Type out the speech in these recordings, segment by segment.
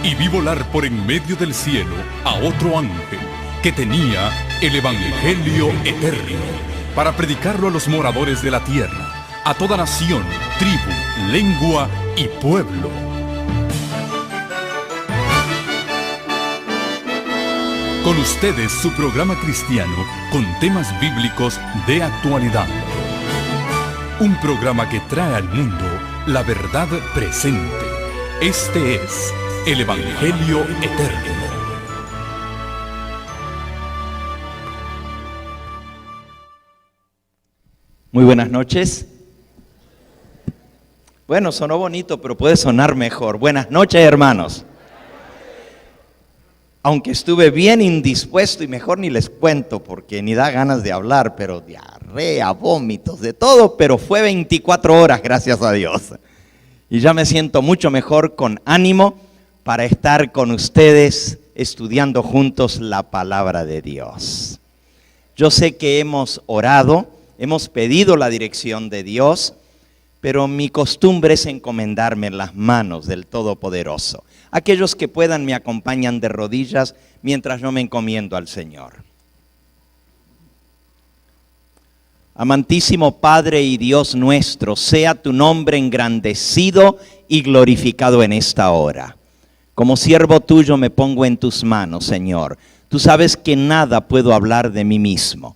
Y vi volar por en medio del cielo a otro ángel que tenía el Evangelio eterno para predicarlo a los moradores de la tierra, a toda nación, tribu, lengua y pueblo. Con ustedes su programa cristiano con temas bíblicos de actualidad. Un programa que trae al mundo la verdad presente. Este es el Evangelio eterno. Muy buenas noches. Bueno, sonó bonito, pero puede sonar mejor. Buenas noches, hermanos. Aunque estuve bien indispuesto y mejor ni les cuento porque ni da ganas de hablar, pero diarrea, vómitos, de todo, pero fue 24 horas, gracias a Dios. Y ya me siento mucho mejor, con ánimo para estar con ustedes estudiando juntos la palabra de Dios. Yo sé que hemos orado, hemos pedido la dirección de Dios, pero mi costumbre es encomendarme en las manos del Todopoderoso. Aquellos que puedan me acompañan de rodillas mientras yo me encomiendo al Señor. Amantísimo Padre y Dios nuestro, sea tu nombre engrandecido y glorificado en esta hora. Como siervo tuyo me pongo en tus manos, Señor. Tú sabes que nada puedo hablar de mí mismo.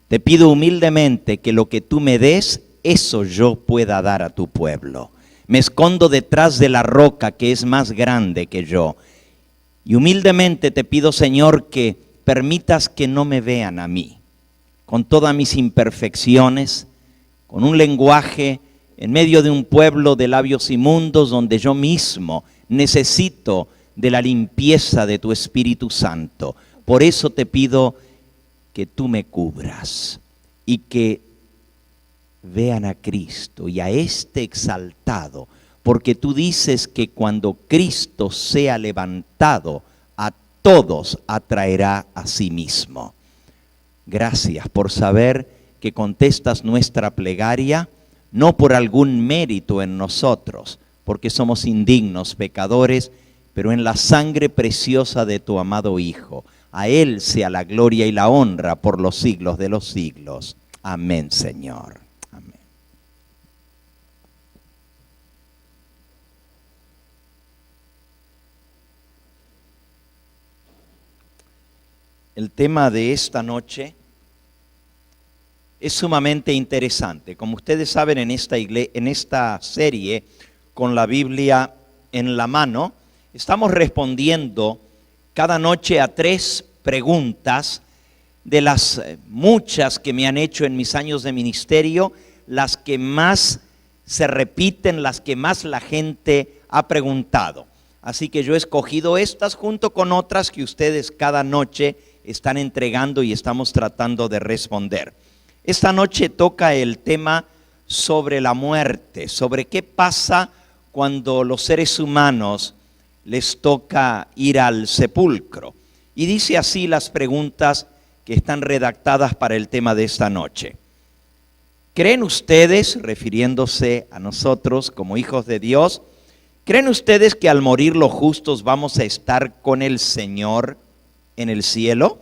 Te pido humildemente que lo que tú me des, eso yo pueda dar a tu pueblo. Me escondo detrás de la roca que es más grande que yo. Y humildemente te pido, Señor, que permitas que no me vean a mí, con todas mis imperfecciones, con un lenguaje en medio de un pueblo de labios inmundos donde yo mismo necesito de la limpieza de tu Espíritu Santo. Por eso te pido que tú me cubras y que vean a Cristo y a este exaltado, porque tú dices que cuando Cristo sea levantado, a todos atraerá a sí mismo. Gracias por saber que contestas nuestra plegaria, no por algún mérito en nosotros, porque somos indignos pecadores, pero en la sangre preciosa de tu amado Hijo. A Él sea la gloria y la honra por los siglos de los siglos. Amén, Señor. Amén. El tema de esta noche es sumamente interesante. Como ustedes saben, en esta serie, con la Biblia en la mano, estamos respondiendo cada noche a 3 preguntas de las muchas que me han hecho en mis años de ministerio, las que más se repiten, las que más la gente ha preguntado. Así que yo he escogido estas junto con otras que ustedes cada noche están entregando y estamos tratando de responder. Esta noche toca el tema sobre la muerte, sobre qué pasa cuando los seres humanos les toca ir al sepulcro. Y dice así las preguntas que están redactadas para el tema de esta noche. ¿Creen ustedes, refiriéndose a nosotros como hijos de Dios, creen ustedes que al morir los justos vamos a estar con el Señor en el cielo?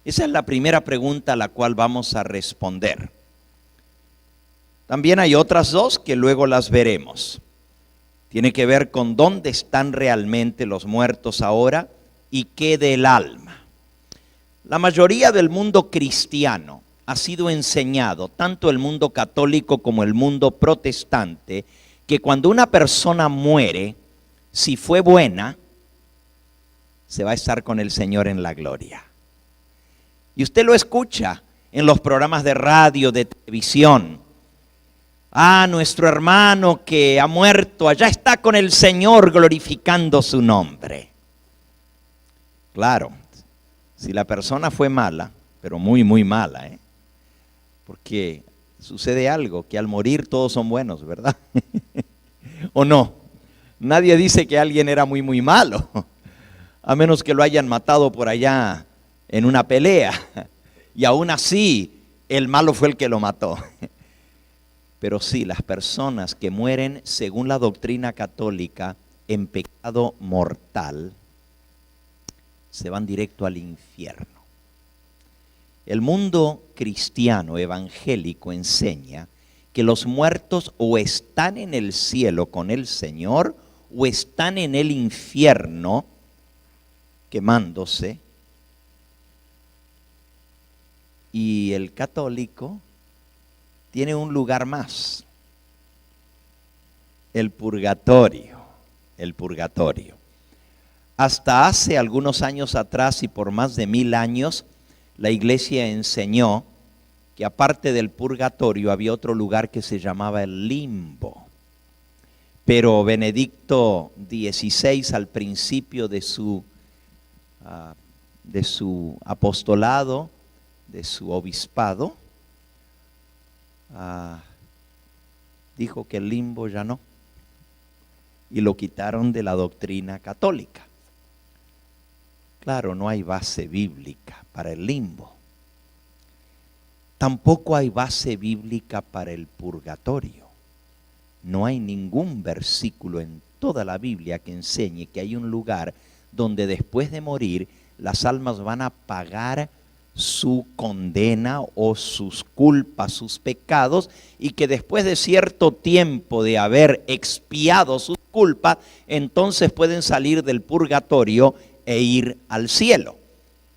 Esa es la primera pregunta a la cual vamos a responder. También hay otras 2 que luego las veremos. Tiene que ver con dónde están realmente los muertos ahora y qué del alma. La mayoría del mundo cristiano ha sido enseñado, tanto el mundo católico como el mundo protestante, que cuando una persona muere, si fue buena, se va a estar con el Señor en la gloria. Y usted lo escucha en los programas de radio, de televisión. Nuestro hermano que ha muerto, allá está con el Señor glorificando su nombre. Claro, si la persona fue mala, pero muy, muy mala, porque sucede algo, que al morir todos son buenos, ¿verdad? ¿O no? Nadie dice que alguien era muy, muy malo, a menos que lo hayan matado por allá en una pelea, y aún así el malo fue el que lo mató. Pero sí, las personas que mueren según la doctrina católica en pecado mortal se van directo al infierno. El mundo cristiano evangélico enseña que los muertos o están en el cielo con el Señor o están en el infierno quemándose. Y el católico tiene un lugar más, el purgatorio. El purgatorio. Hasta hace algunos años atrás y por más de 1000 años, la iglesia enseñó que aparte del purgatorio había otro lugar que se llamaba el limbo. Pero Benedicto XVI, al principio de su apostolado, de su obispado, dijo que el limbo ya no, y lo quitaron de la doctrina católica. Claro, no hay base bíblica para el limbo. Tampoco hay base bíblica para el purgatorio. No hay ningún versículo en toda la Biblia que enseñe que hay un lugar donde después de morir las almas van a pagar su condena o sus culpas, sus pecados, y que después de cierto tiempo de haber expiado sus culpas, entonces pueden salir del purgatorio e ir al cielo.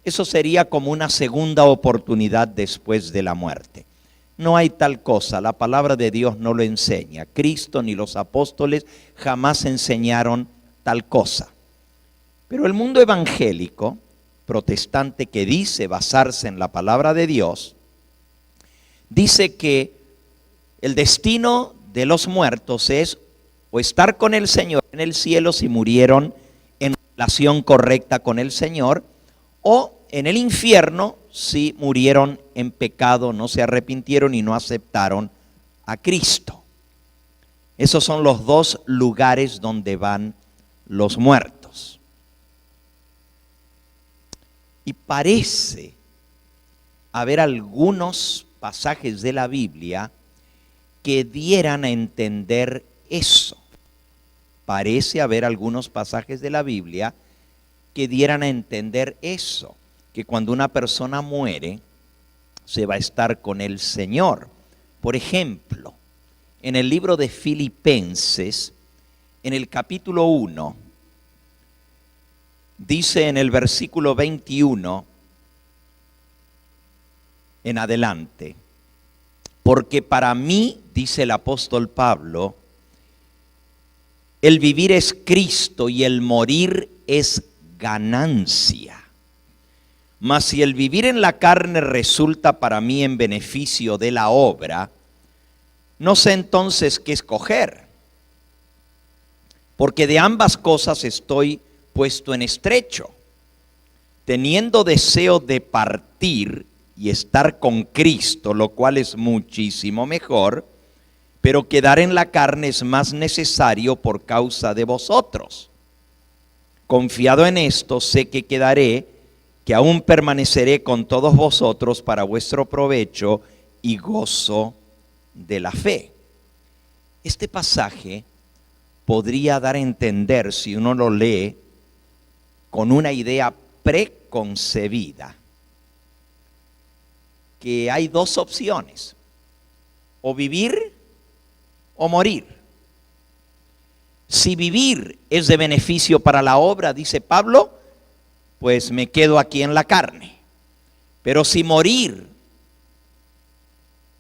Eso sería como una segunda oportunidad después de la muerte. No hay tal cosa, la palabra de Dios no lo enseña. Cristo ni los apóstoles jamás enseñaron tal cosa. Pero el mundo evangélico, protestante, que dice basarse en la palabra de Dios, dice que el destino de los muertos es o estar con el Señor en el cielo si murieron en relación correcta con el Señor, o en el infierno si murieron en pecado, no se arrepintieron y no aceptaron a Cristo. Esos son los dos lugares donde van los muertos. Y parece haber algunos pasajes de la Biblia que dieran a entender eso. Parece haber algunos pasajes de la Biblia que dieran a entender eso, que cuando una persona muere se va a estar con el Señor. Por ejemplo, en el libro de Filipenses, en el capítulo 1, dice en el versículo 21 en adelante: porque para mí, dice el apóstol Pablo, el vivir es Cristo y el morir es ganancia. Mas si el vivir en la carne resulta para mí en beneficio de la obra, no sé entonces qué escoger, porque de ambas cosas estoy puesto en estrecho, teniendo deseo de partir y estar con Cristo, lo cual es muchísimo mejor, pero quedar en la carne es más necesario por causa de vosotros. Confiado en esto, sé que quedaré, que aún permaneceré con todos vosotros para vuestro provecho y gozo de la fe. Este pasaje podría dar a entender, si uno lo lee con una idea preconcebida, que hay dos opciones: o vivir o morir. Si vivir es de beneficio para la obra, dice Pablo, pues me quedo aquí en la carne. Pero si morir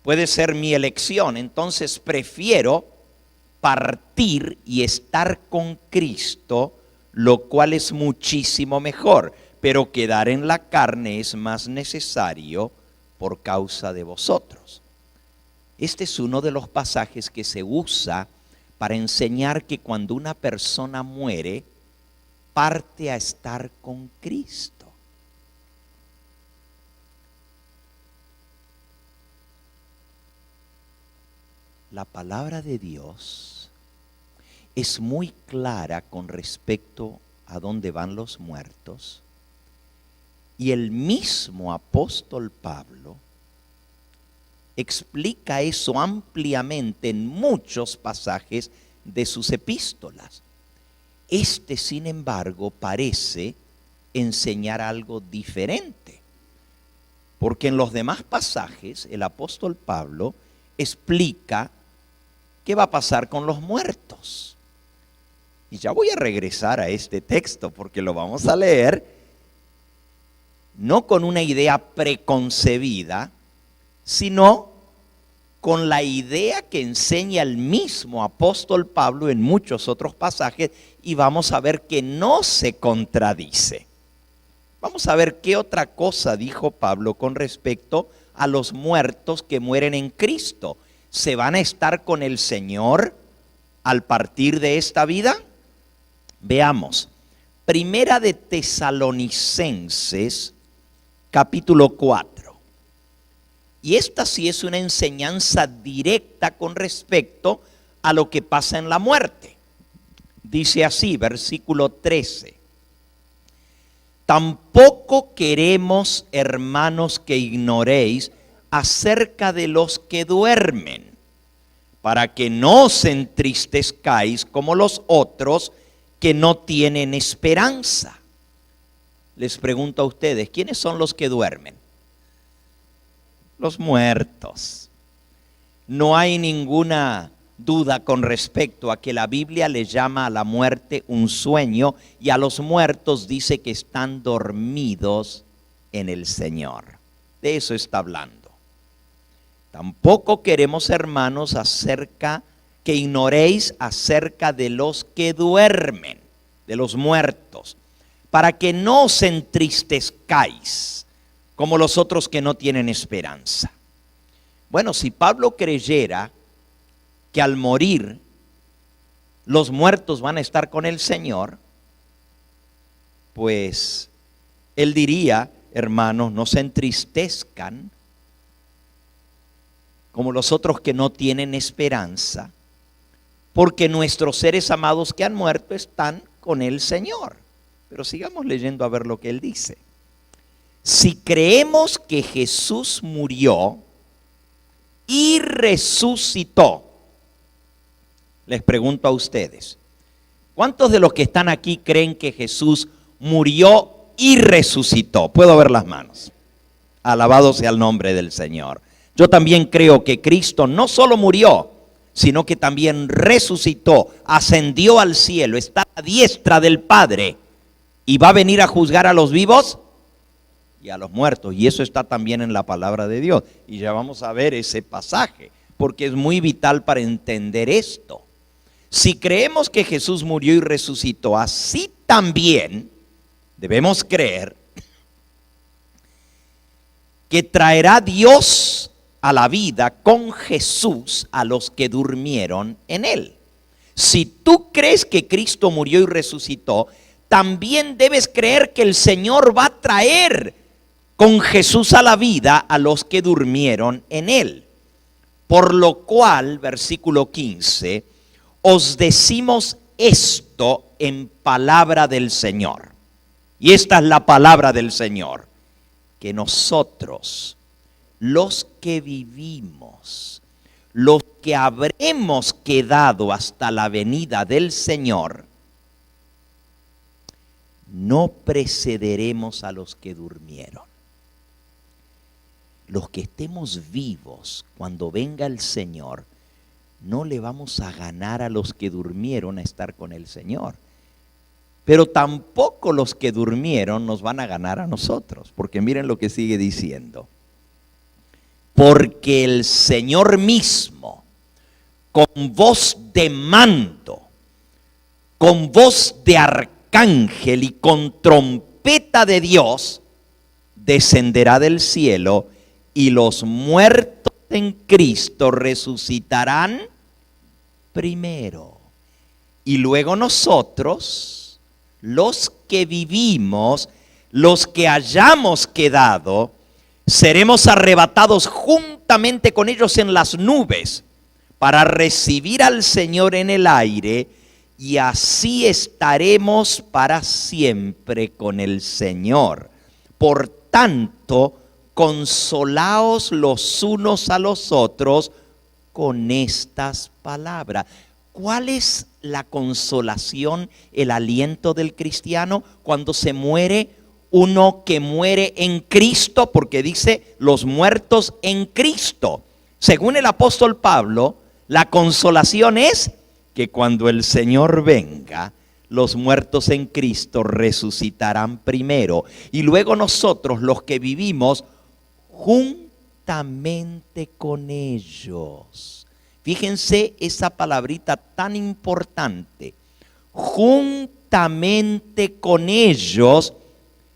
puede ser mi elección, entonces prefiero partir y estar con Cristo, lo cual es muchísimo mejor. Pero quedar en la carne es más necesario por causa de vosotros. Este es uno de los pasajes que se usa para enseñar que cuando una persona muere, parte a estar con Cristo. La palabra de Dios es muy clara con respecto a dónde van los muertos, y el mismo apóstol Pablo explica eso ampliamente en muchos pasajes de sus epístolas. Este, sin embargo, parece enseñar algo diferente. Porque en los demás pasajes el apóstol Pablo explica qué va a pasar con los muertos. Y ya voy a regresar a este texto porque lo vamos a leer no con una idea preconcebida, sino con la idea que enseña el mismo apóstol Pablo en muchos otros pasajes, y vamos a ver que no se contradice. Vamos a ver qué otra cosa dijo Pablo con respecto a los muertos que mueren en Cristo. ¿Se van a estar con el Señor al partir de esta vida? Veamos, Primera de Tesalonicenses, capítulo 4. Y esta sí es una enseñanza directa con respecto a lo que pasa en la muerte. Dice así, versículo 13. Tampoco queremos, hermanos, que ignoréis acerca de los que duermen, para que no os entristezcáis como los otros que no tienen esperanza. Les pregunto a ustedes, ¿quiénes son los que duermen? Los muertos. No hay ninguna duda con respecto a que la Biblia le llama a la muerte un sueño, y a los muertos dice que están dormidos en el Señor. De eso está hablando. Tampoco queremos, hermanos, que ignoréis acerca de los que duermen, de los muertos, para que no os entristezcáis como los otros que no tienen esperanza. Bueno, si Pablo creyera que al morir los muertos van a estar con el Señor, pues él diría, hermanos, no se entristezcan como los otros que no tienen esperanza, porque nuestros seres amados que han muerto están con el Señor. Pero sigamos leyendo a ver lo que él dice. Si creemos que Jesús murió y resucitó, les pregunto a ustedes, ¿cuántos de los que están aquí creen que Jesús murió y resucitó? Puedo ver las manos. Alabado sea el nombre del Señor. Yo también creo que Cristo no solo murió, sino que también resucitó, ascendió al cielo, está a la diestra del Padre y va a venir a juzgar a los vivos y a los muertos. Y eso está también en la palabra de Dios. Y ya vamos a ver ese pasaje, porque es muy vital para entender esto. Si creemos que Jesús murió y resucitó, así también debemos creer que traerá Dios a la vida con Jesús a los que durmieron en él. Si tú crees que Cristo murió y resucitó, también debes creer que el Señor va a traer con Jesús a la vida a los que durmieron en él. Por lo cual, versículo 15, os decimos esto en palabra del Señor. Y esta es la palabra del Señor, que nosotros, los que vivimos, los que habremos quedado hasta la venida del Señor, no precederemos a los que durmieron. Los que estemos vivos cuando venga el Señor, no le vamos a ganar a los que durmieron a estar con el Señor. Pero tampoco los que durmieron nos van a ganar a nosotros, porque miren lo que sigue diciendo. Porque el Señor mismo, con voz de mando, con voz de arcángel y con trompeta de Dios, descenderá del cielo, y los muertos en Cristo resucitarán primero. Y luego nosotros, los que vivimos, los que hayamos quedado, seremos arrebatados juntamente con ellos en las nubes para recibir al Señor en el aire, y así estaremos para siempre con el Señor. Por tanto, consolaos los unos a los otros con estas palabras. ¿Cuál es la consolación, el aliento del cristiano cuando se muere? Uno que muere en Cristo, porque dice los muertos en Cristo. Según el apóstol Pablo, la consolación es que cuando el Señor venga, los muertos en Cristo resucitarán primero. Y luego nosotros, los que vivimos, juntamente con ellos. Fíjense esa palabrita tan importante. Juntamente con ellos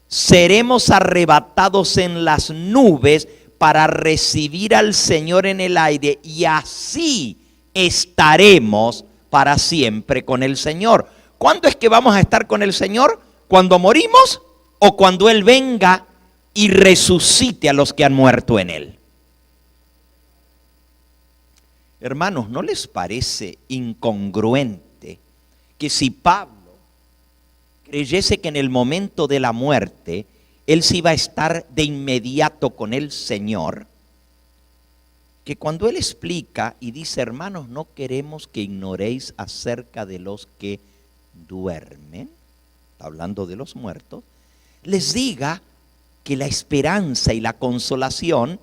seremos arrebatados en las nubes para recibir al Señor en el aire, y así estaremos para siempre con el Señor. ¿Cuándo es que vamos a estar con el Señor? ¿Cuando morimos o cuando Él venga y resucite a los que han muerto en Él? Hermanos, ¿no les parece incongruente que si Pablo creyese que en el momento de la muerte él sí iba a estar de inmediato con el Señor, que cuando él explica y dice, hermanos, no queremos que ignoréis acerca de los que duermen, está hablando de los muertos, les diga que la esperanza y la consolación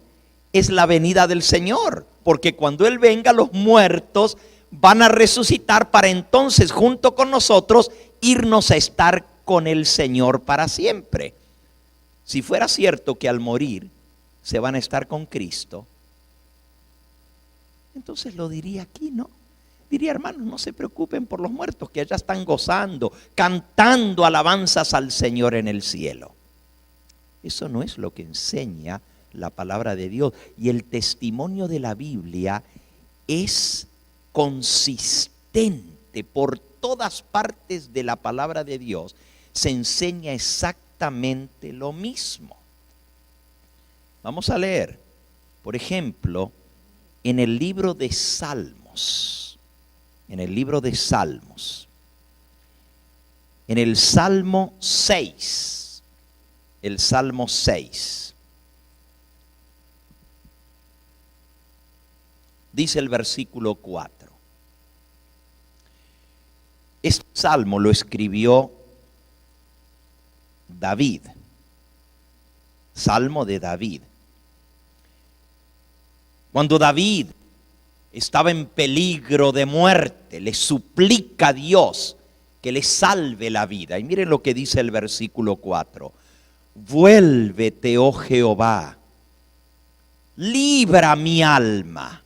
es la venida del Señor, porque cuando Él venga, los muertos van a resucitar para entonces, junto con nosotros, irnos a estar con el Señor para siempre. Si fuera cierto que al morir se van a estar con Cristo, entonces lo diría aquí, ¿no? Diría, hermanos, no se preocupen por los muertos, que allá están gozando, cantando alabanzas al Señor en el cielo. Eso no es lo que enseña la palabra de Dios, y el testimonio de la Biblia es consistente. Por todas partes de la palabra de Dios se enseña exactamente lo mismo. Vamos a leer, por ejemplo, en el libro de Salmos, en el Salmo 6, el Salmo 6. Dice el versículo 4. Este salmo lo escribió David. Salmo de David. Cuando David estaba en peligro de muerte, le suplica a Dios que le salve la vida. Y miren lo que dice el versículo 4. Vuélvete, oh Jehová, libra mi alma.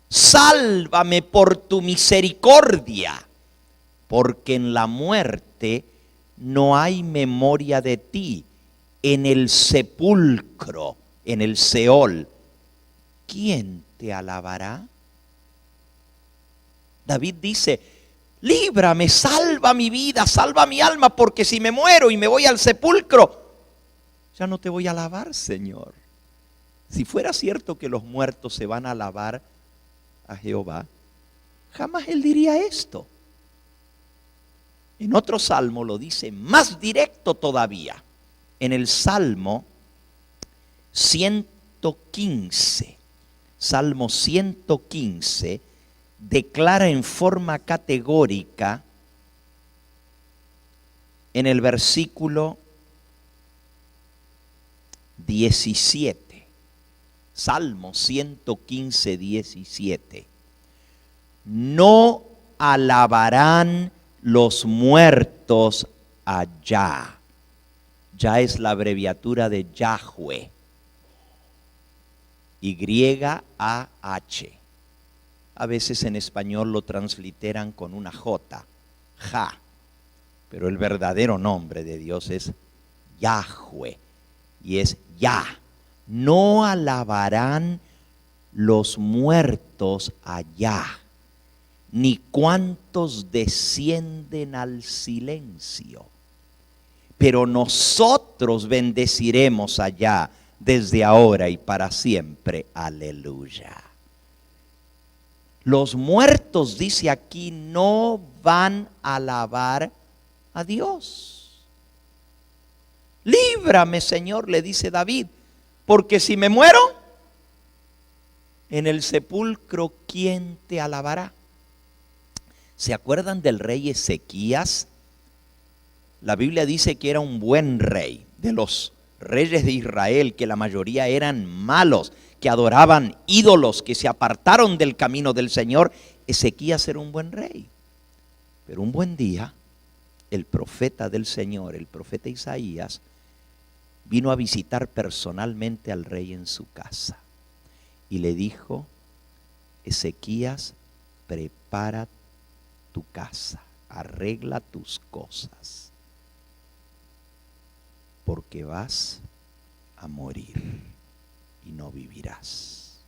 Sálvame por tu misericordia, porque en la muerte no hay memoria de ti. En el sepulcro, en el Seol, ¿quién te alabará? David dice, líbrame, salva mi vida, salva mi alma, porque si me muero y me voy al sepulcro, ya no te voy a alabar, Señor. Si fuera cierto que los muertos se van a alabar a Jehová, jamás él diría esto. En otro salmo lo dice más directo todavía. En el Salmo 115, Salmo 115, declara en forma categórica en el versículo 17. Salmo 115, 17. No alabarán los muertos allá. Ya es la abreviatura de Yahweh. Y-A-H. A veces en español lo transliteran con una J. Ja. Pero el verdadero nombre de Dios es Yahweh. Y es Yah. No alabarán los muertos allá, ni cuantos descienden al silencio. Pero nosotros bendeciremos allá desde ahora y para siempre. Aleluya. Los muertos, dice aquí, no van a alabar a Dios. Líbrame, Señor, le dice David. Porque si me muero, en el sepulcro, ¿quién te alabará? ¿Se acuerdan del rey Ezequías? La Biblia dice que era un buen rey, de los reyes de Israel, que la mayoría eran malos, que adoraban ídolos, que se apartaron del camino del Señor. Ezequías era un buen rey. Pero un buen día, el profeta del Señor, el profeta Isaías, vino a visitar personalmente al rey en su casa. Y le dijo: Ezequías, prepara tu casa, arregla tus cosas, porque vas a morir y no vivirás.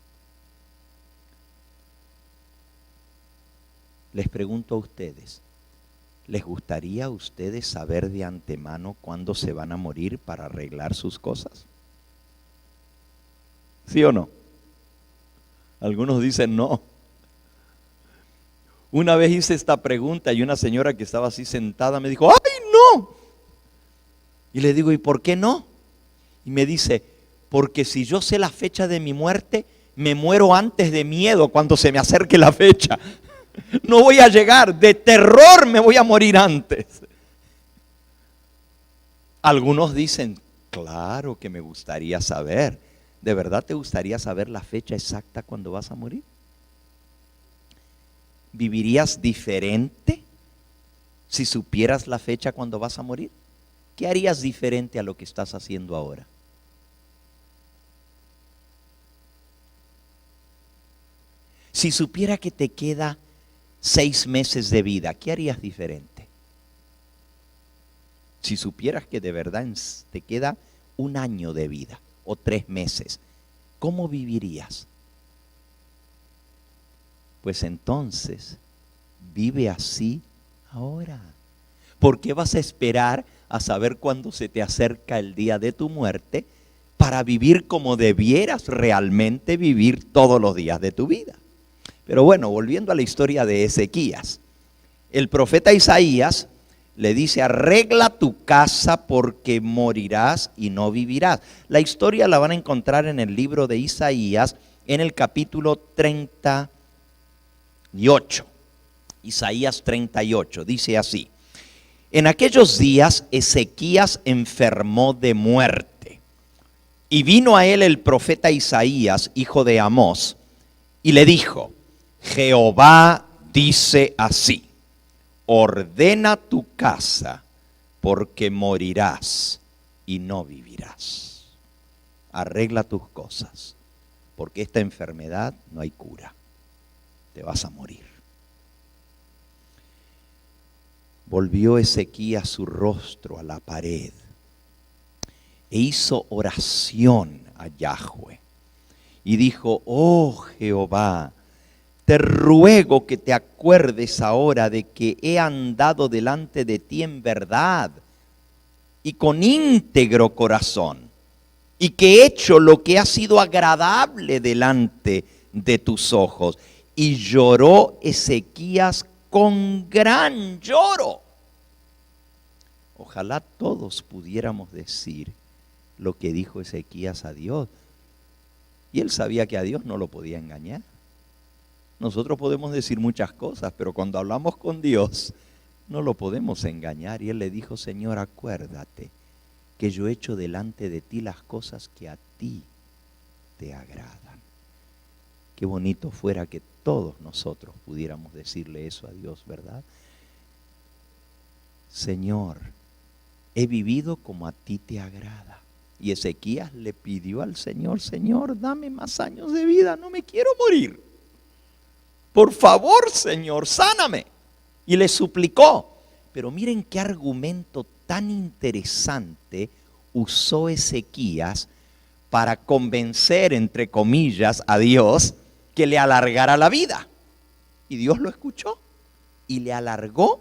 Les pregunto a ustedes, ¿les gustaría a ustedes saber de antemano cuándo se van a morir para arreglar sus cosas? ¿Sí o no? Algunos dicen no. Una vez hice esta pregunta y una señora que estaba así sentada me dijo: ¡ay, no! Y le digo: ¿y por qué no? Y me dice: porque si yo sé la fecha de mi muerte, me muero antes de miedo cuando se me acerque la fecha. No voy a llegar, de terror me voy a morir antes. Algunos dicen: claro que me gustaría saber. ¿De verdad te gustaría saber la fecha exacta cuando vas a morir? ¿Vivirías diferente si supieras la fecha cuando vas a morir? ¿Qué harías diferente a lo que estás haciendo ahora? Si supiera que te queda 6 meses de vida, ¿qué harías diferente? Si supieras que de verdad te queda 1 año de vida o 3 meses, ¿cómo vivirías? Pues entonces, vive así ahora. ¿Por qué vas a esperar a saber cuándo se te acerca el día de tu muerte para vivir como debieras realmente vivir todos los días de tu vida? Pero bueno, volviendo a la historia de Ezequías, el profeta Isaías le dice: arregla tu casa porque morirás y no vivirás. La historia la van a encontrar en el libro de Isaías, en el capítulo 38. Isaías 38, dice así: en aquellos días Ezequías enfermó de muerte, y vino a él el profeta Isaías, hijo de Amós, y le dijo: Jehová dice así: ordena tu casa, porque morirás y no vivirás. Arregla tus cosas, porque esta enfermedad no hay cura. Te vas a morir. Volvió Ezequías su rostro a la pared e hizo oración a Yahweh y dijo: oh Jehová, te ruego que te acuerdes ahora de que he andado delante de ti en verdad y con íntegro corazón, y que he hecho lo que ha sido agradable delante de tus ojos. Y lloró Ezequías con gran lloro. Ojalá todos pudiéramos decir lo que dijo Ezequías a Dios. Y él sabía que a Dios no lo podía engañar. Nosotros podemos decir muchas cosas, pero cuando hablamos con Dios no lo podemos engañar. Y él le dijo: Señor, acuérdate que yo he hecho delante de ti las cosas que a ti te agradan. Qué bonito fuera que todos nosotros pudiéramos decirle eso a Dios, ¿verdad? Señor, he vivido como a ti te agrada. Y Ezequías le pidió al Señor: Señor, dame más años de vida, no me quiero morir. Por favor, Señor, sáname. Y le suplicó. Pero miren qué argumento tan interesante usó Ezequías para convencer, entre comillas, a Dios que le alargara la vida. Y Dios lo escuchó y le alargó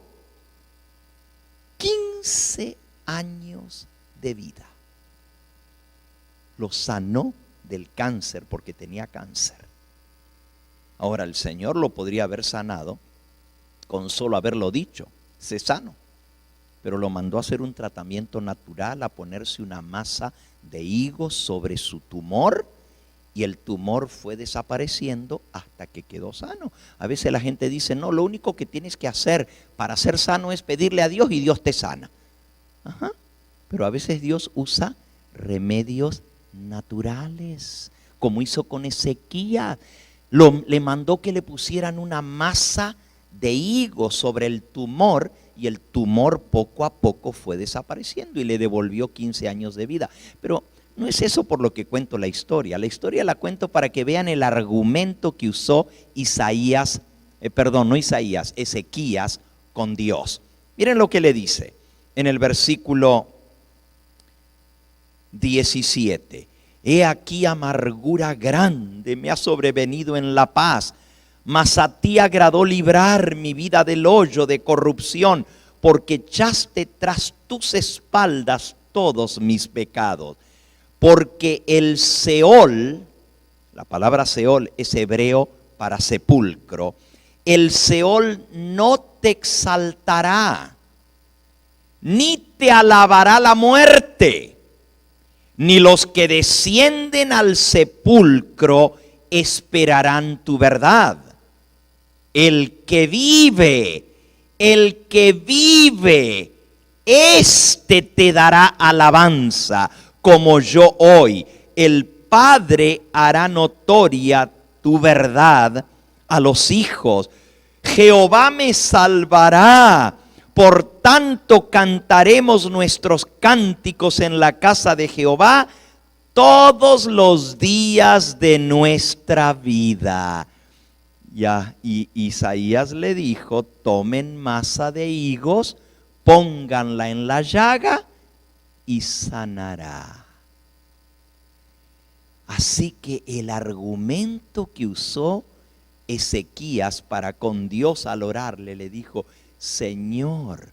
15 años de vida. Lo sanó del cáncer, porque tenía cáncer. Ahora, el Señor lo podría haber sanado con solo haberlo dicho: sé sano. Pero lo mandó a hacer un tratamiento natural, a ponerse una masa de higos sobre su tumor, y el tumor fue desapareciendo hasta que quedó sano. A veces la gente dice, no, lo único que tienes que hacer para ser sano es pedirle a Dios y Dios te sana. Ajá. Pero a veces Dios usa remedios naturales, como hizo con Ezequías. Le mandó que le pusieran una masa de higo sobre el tumor y el tumor poco a poco fue desapareciendo y le devolvió 15 años de vida. Pero no es eso por lo que cuento la historia. La historia la cuento para que vean el argumento que usó Ezequías con Dios. Miren lo que le dice en el versículo 17. He aquí amargura grande me ha sobrevenido en la paz, mas a ti agradó librar mi vida del hoyo de corrupción, porque echaste tras tus espaldas todos mis pecados. Porque el Seol, la palabra Seol es hebreo para sepulcro, el Seol no te exaltará, ni te alabará la muerte, ni los que descienden al sepulcro esperarán tu verdad. El que vive, éste te dará alabanza, como yo hoy. El Padre hará notoria tu verdad a los hijos. Jehová me salvará. Por tanto cantaremos nuestros cánticos en la casa de Jehová todos los días de nuestra vida. Y Isaías le dijo, tomen masa de higos, pónganla en la llaga y sanará. Así que el argumento que usó Ezequías para con Dios al orarle, le dijo, Señor,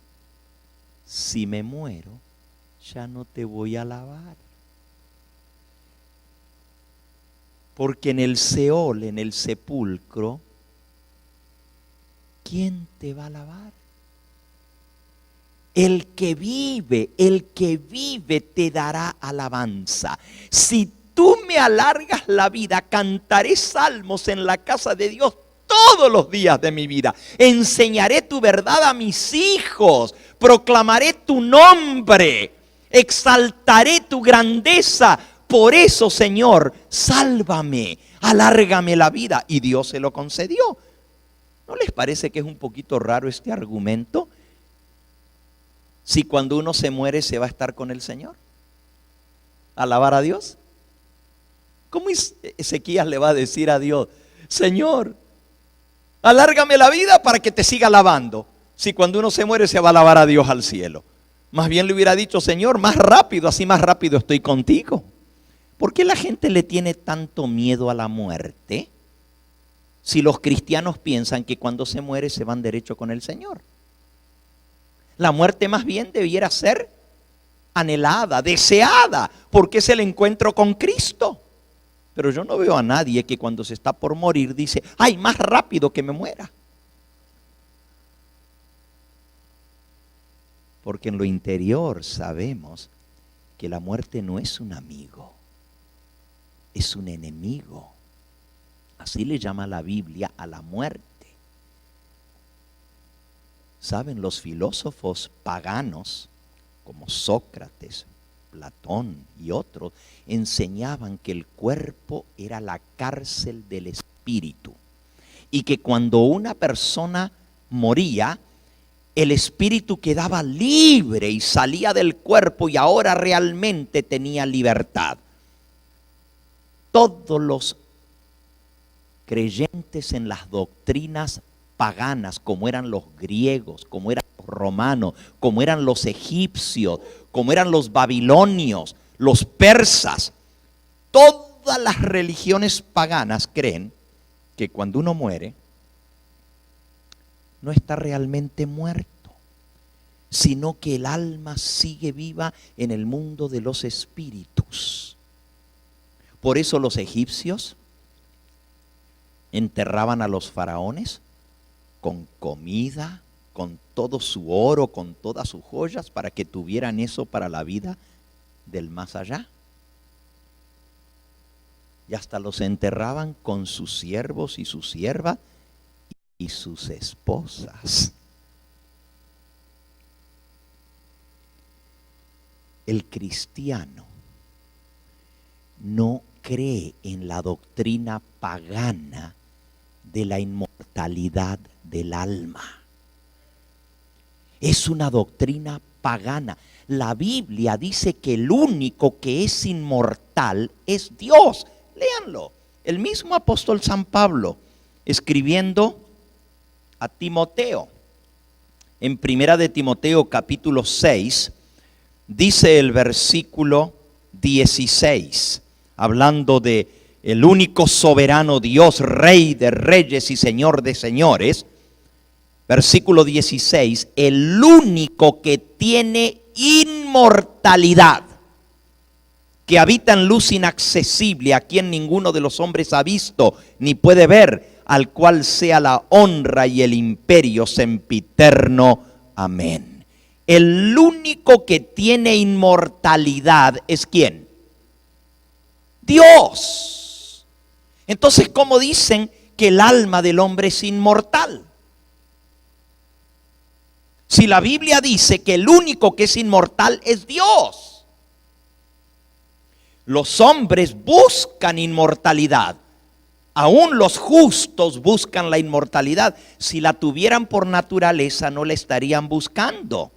si me muero, ya no te voy a alabar. Porque en el Seol, en el sepulcro, ¿quién te va a alabar? El que vive te dará alabanza. Si tú me alargas la vida, cantaré salmos en la casa de Dios todos los días de mi vida. Enseñaré tu verdad a mis hijos, proclamaré tu nombre, exaltaré tu grandeza. Por eso, Señor, sálvame, alárgame la vida. Y Dios se lo concedió. ¿No les parece que es un poquito raro este argumento? Si cuando uno se muere se va a estar con el Señor, alabar a Dios. ¿Cómo Ezequías le va a decir a Dios, Señor, alárgame la vida para que te siga alabando? Si cuando uno se muere se va a alabar a Dios al cielo. Más bien le hubiera dicho, Señor, más rápido, así más rápido estoy contigo. ¿Por qué la gente le tiene tanto miedo a la muerte? Si los cristianos piensan que cuando se muere se van derecho con el Señor. La muerte más bien debiera ser anhelada, deseada, porque es el encuentro con Cristo. Pero yo no veo a nadie que cuando se está por morir dice, ay, más rápido que me muera. Porque en lo interior sabemos que la muerte no es un amigo, es un enemigo. Así le llama la Biblia a la muerte. Saben, los filósofos paganos, como Sócrates, Platón y otros, enseñaban que el cuerpo era la cárcel del espíritu. Y que cuando una persona moría, el espíritu quedaba libre y salía del cuerpo y ahora realmente tenía libertad. Todos los creyentes en las doctrinas paganas, como eran los griegos, como eran los romanos, como eran los egipcios, como eran los babilonios, los persas, todas las religiones paganas creen que cuando uno muere, no está realmente muerto, sino que el alma sigue viva en el mundo de los espíritus. Por eso los egipcios enterraban a los faraones con comida, con todo su oro, con todas sus joyas, para que tuvieran eso para la vida del más allá. y hasta los enterraban con sus siervos y sus siervas y sus esposas. El cristiano no cree en la doctrina pagana de la inmortalidad del alma. Es una doctrina pagana. La Biblia dice que el único que es inmortal es Dios. Léanlo. El mismo apóstol San Pablo, escribiendo a Timoteo, en primera de Timoteo capítulo 6, dice el versículo 16, hablando de el único soberano Dios, Rey de reyes y Señor de señores. Versículo 16, el único que tiene inmortalidad, que habita en luz inaccesible, a quien ninguno de los hombres ha visto ni puede ver, al cual sea la honra y el imperio sempiterno. Amén. El único que tiene inmortalidad es ¿quién? Dios. Entonces, ¿cómo dicen que el alma del hombre es inmortal? Si la Biblia dice que el único que es inmortal es Dios. Los hombres buscan inmortalidad. Aún los justos buscan la inmortalidad. Si la tuvieran por naturaleza, no la estarían buscando.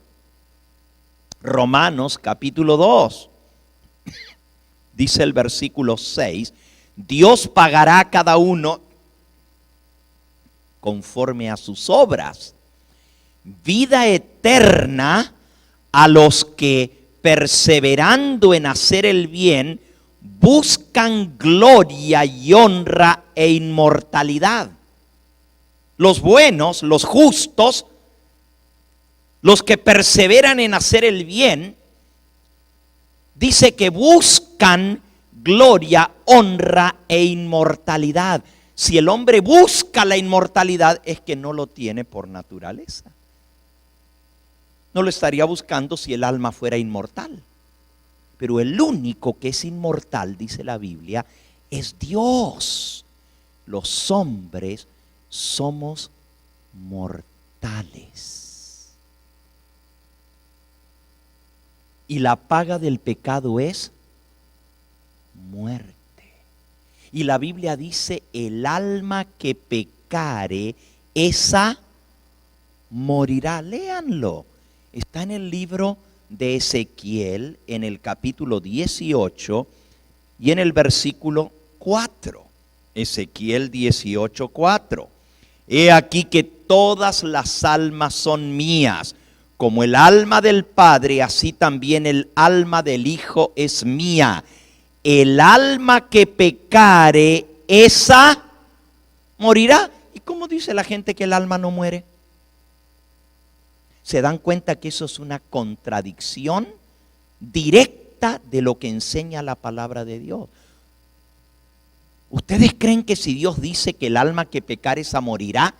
Romanos capítulo 2. Dice el versículo 6. Dios pagará a cada uno conforme a sus obras. Vida eterna a los que, perseverando en hacer el bien, buscan gloria y honra e inmortalidad. Los buenos, los justos, los que perseveran en hacer el bien, dice que buscan gloria, honra e inmortalidad. Si el hombre busca la inmortalidad, es que no lo tiene por naturaleza. No lo estaría buscando si el alma fuera inmortal. Pero el único que es inmortal, dice la Biblia, es Dios. Los hombres somos mortales. Y la paga del pecado es muerte. Y la Biblia dice, el alma que pecare, esa morirá. Léanlo. Está en el libro de Ezequiel, en el capítulo 18 y en el versículo 4. Ezequiel 18, 4. He aquí que todas las almas son mías, como el alma del Padre, así también el alma del Hijo es mía. El alma que pecare, esa morirá. ¿Y cómo dice la gente que el alma no muere? ¿Se dan cuenta que eso es una contradicción directa de lo que enseña la palabra de Dios? ¿Ustedes creen que si Dios dice que el alma que pecare esa morirá,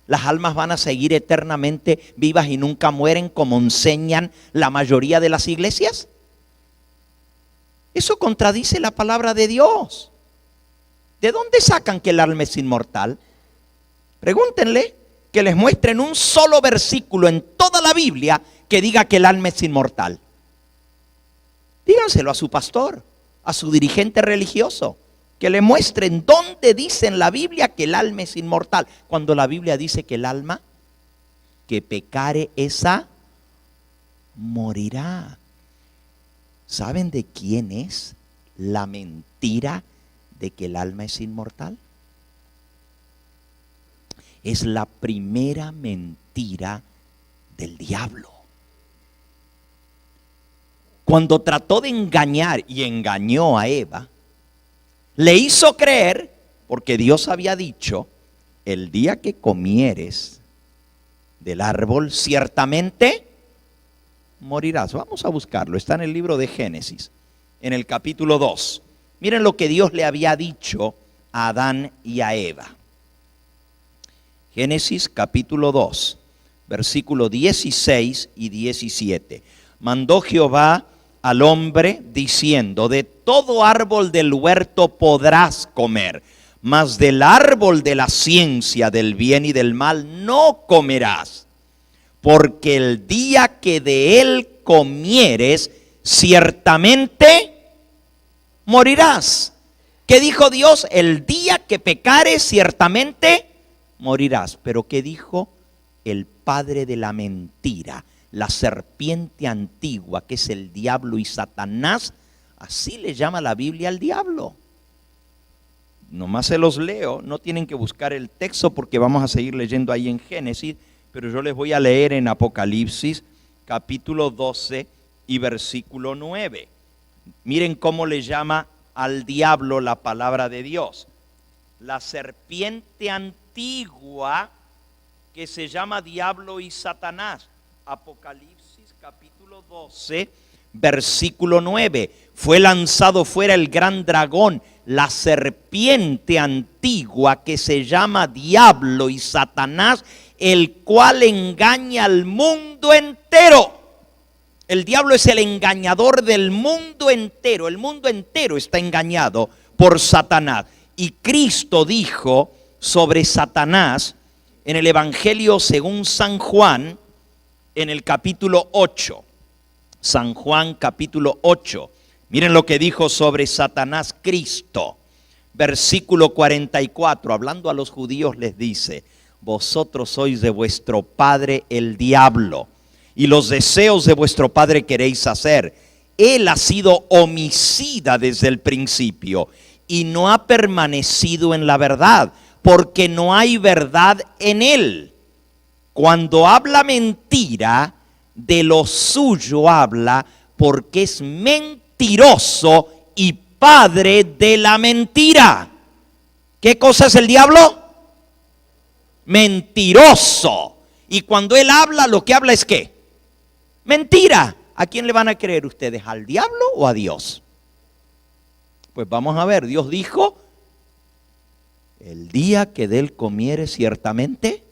las almas van a seguir eternamente vivas y nunca mueren como enseñan la mayoría de las iglesias? Eso contradice la palabra de Dios. ¿De dónde sacan que el alma es inmortal? Pregúntenle. Que les muestren un solo versículo en toda la Biblia que diga que el alma es inmortal. Díganselo a su pastor, a su dirigente religioso, que le muestren dónde dice en la Biblia que el alma es inmortal, cuando la Biblia dice que el alma que pecare esa morirá. ¿Saben de quién es la mentira de que el alma es inmortal? Es la primera mentira del diablo. Cuando trató de engañar y engañó a Eva, le hizo creer, porque Dios había dicho, el día que comieres del árbol, ciertamente morirás. Vamos a buscarlo, está en el libro de Génesis, en el capítulo 2. Miren lo que Dios le había dicho a Adán y a Eva. Génesis capítulo 2, versículo 16 y 17. Mandó Jehová al hombre diciendo: de todo árbol del huerto podrás comer, mas del árbol de la ciencia del bien y del mal no comerás, porque el día que de él comieres, ciertamente morirás. ¿Qué dijo Dios? El día que pecares, ciertamente morirás. Pero ¿qué dijo el padre de la mentira? La serpiente antigua, que es el diablo y Satanás. Así le llama la Biblia al diablo. Nomás se los leo, no tienen que buscar el texto porque vamos a seguir leyendo ahí en Génesis, pero yo les voy a leer en Apocalipsis capítulo 12 y versículo 9. Miren cómo le llama al diablo la palabra de Dios. La serpiente antigua, que se llama diablo y Satanás. Apocalipsis capítulo 12, versículo 9. Fue lanzado fuera el gran dragón, la serpiente antigua, que se llama diablo y Satanás, el cual engaña al mundo entero. El diablo es el engañador del mundo entero. El mundo entero está engañado por Satanás. Y Cristo dijo sobre Satanás en el Evangelio según San Juan, en el capítulo 8. San Juan capítulo 8. Miren lo que dijo sobre Satanás Cristo. Versículo 44, hablando a los judíos, les dice: vosotros sois de vuestro padre el diablo, y los deseos de vuestro padre queréis hacer. Él ha sido homicida desde el principio y no ha permanecido en la verdad, porque no hay verdad en él. Cuando habla mentira, de lo suyo habla, porque es mentiroso y padre de la mentira. ¿Qué cosa es el diablo? Mentiroso. Y cuando él habla, lo que habla es ¿qué? Mentira. ¿A quién le van a creer ustedes? ¿Al diablo o a Dios? Pues vamos a ver. Dios dijo: el día que de él comieres, ciertamente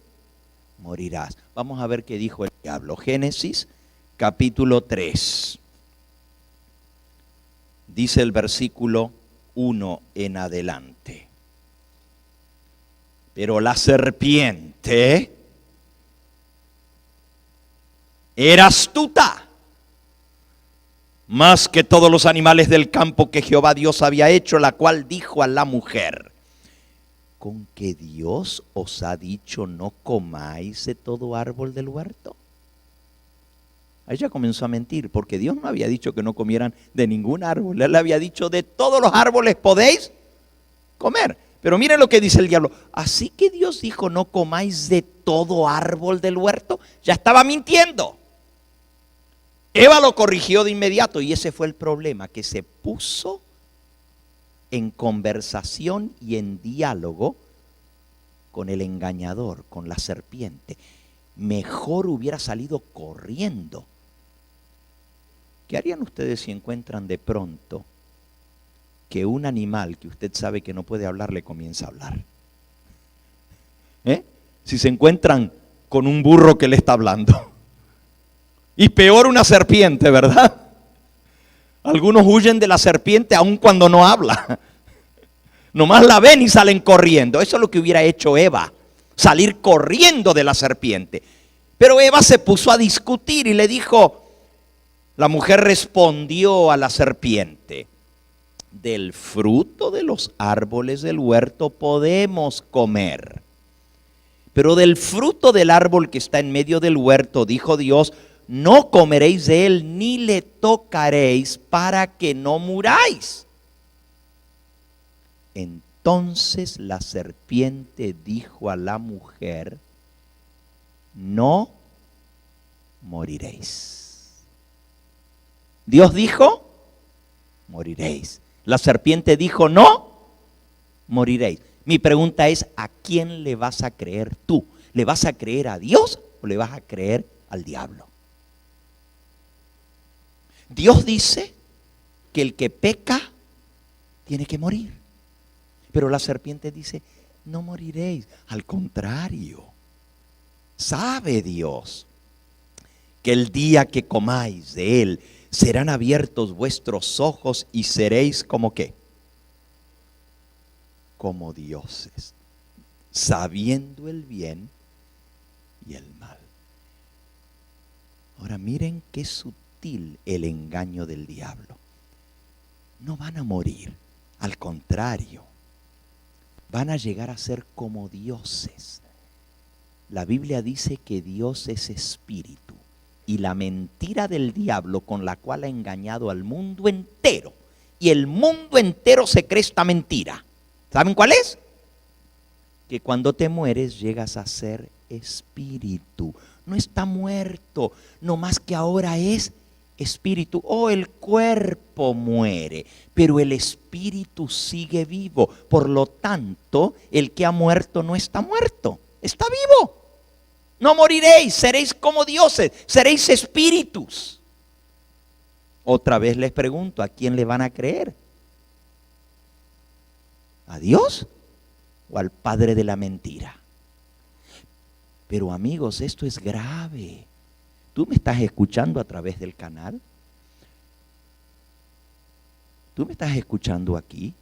morirás. Vamos a ver qué dijo el diablo. Génesis capítulo 3. Dice el versículo 1 en adelante. Pero la serpiente era astuta, más que todos los animales del campo que Jehová Dios había hecho, la cual dijo a la mujer: ¿con que Dios os ha dicho no comáis de todo árbol del huerto? Ella comenzó a mentir, porque Dios no había dicho que no comieran de ningún árbol. Él le había dicho: de todos los árboles podéis comer. Pero miren lo que dice el diablo: así que Dios dijo no comáis de todo árbol del huerto. Ya estaba mintiendo. Eva lo corrigió de inmediato, y ese fue el problema, que se puso en conversación y en diálogo con el engañador, con la serpiente. Mejor hubiera salido corriendo. ¿Qué harían ustedes si encuentran de pronto que un animal que usted sabe que no puede hablar le comienza a hablar? Si se encuentran con un burro que le está hablando, y peor una serpiente, ¿verdad? Algunos huyen de la serpiente aun cuando no habla. Nomás la ven y salen corriendo. Eso es lo que hubiera hecho Eva, salir corriendo de la serpiente. Pero Eva se puso a discutir y le dijo, la mujer respondió a la serpiente: del fruto de los árboles del huerto podemos comer, pero del fruto del árbol que está en medio del huerto, dijo Dios, no comeréis de él ni le tocaréis, para que no muráis. Entonces la serpiente dijo a la mujer: no moriréis. Dios dijo: moriréis. La serpiente dijo: no moriréis. Mi pregunta es: ¿a quién le vas a creer tú? ¿Le vas a creer a Dios o le vas a creer al diablo? Dios dice que el que peca tiene que morir. Pero la serpiente dice: no moriréis. Al contrario, sabe Dios que el día que comáis de él, serán abiertos vuestros ojos y seréis como ¿qué? Como dioses, sabiendo el bien y el mal. Ahora miren qué sutil el engaño del diablo. No van a morir, al contrario, van a llegar a ser como dioses. La Biblia dice que Dios es espíritu y la mentira del diablo con la cual ha engañado al mundo entero, y el mundo entero se cree esta mentira. ¿Saben cuál es? Que cuando te mueres llegas a ser espíritu. No está muerto, no más que ahora es espíritu. Oh, el cuerpo muere, pero el espíritu sigue vivo. Por lo tanto, el que ha muerto no está muerto, está vivo. No moriréis, seréis como dioses, seréis espíritus. Otra vez les pregunto, ¿a quién le van a creer? ¿A Dios o al padre de la mentira? Pero amigos, esto es grave. ¿Tú me estás escuchando a través del canal? ¿Tú me estás escuchando aquí?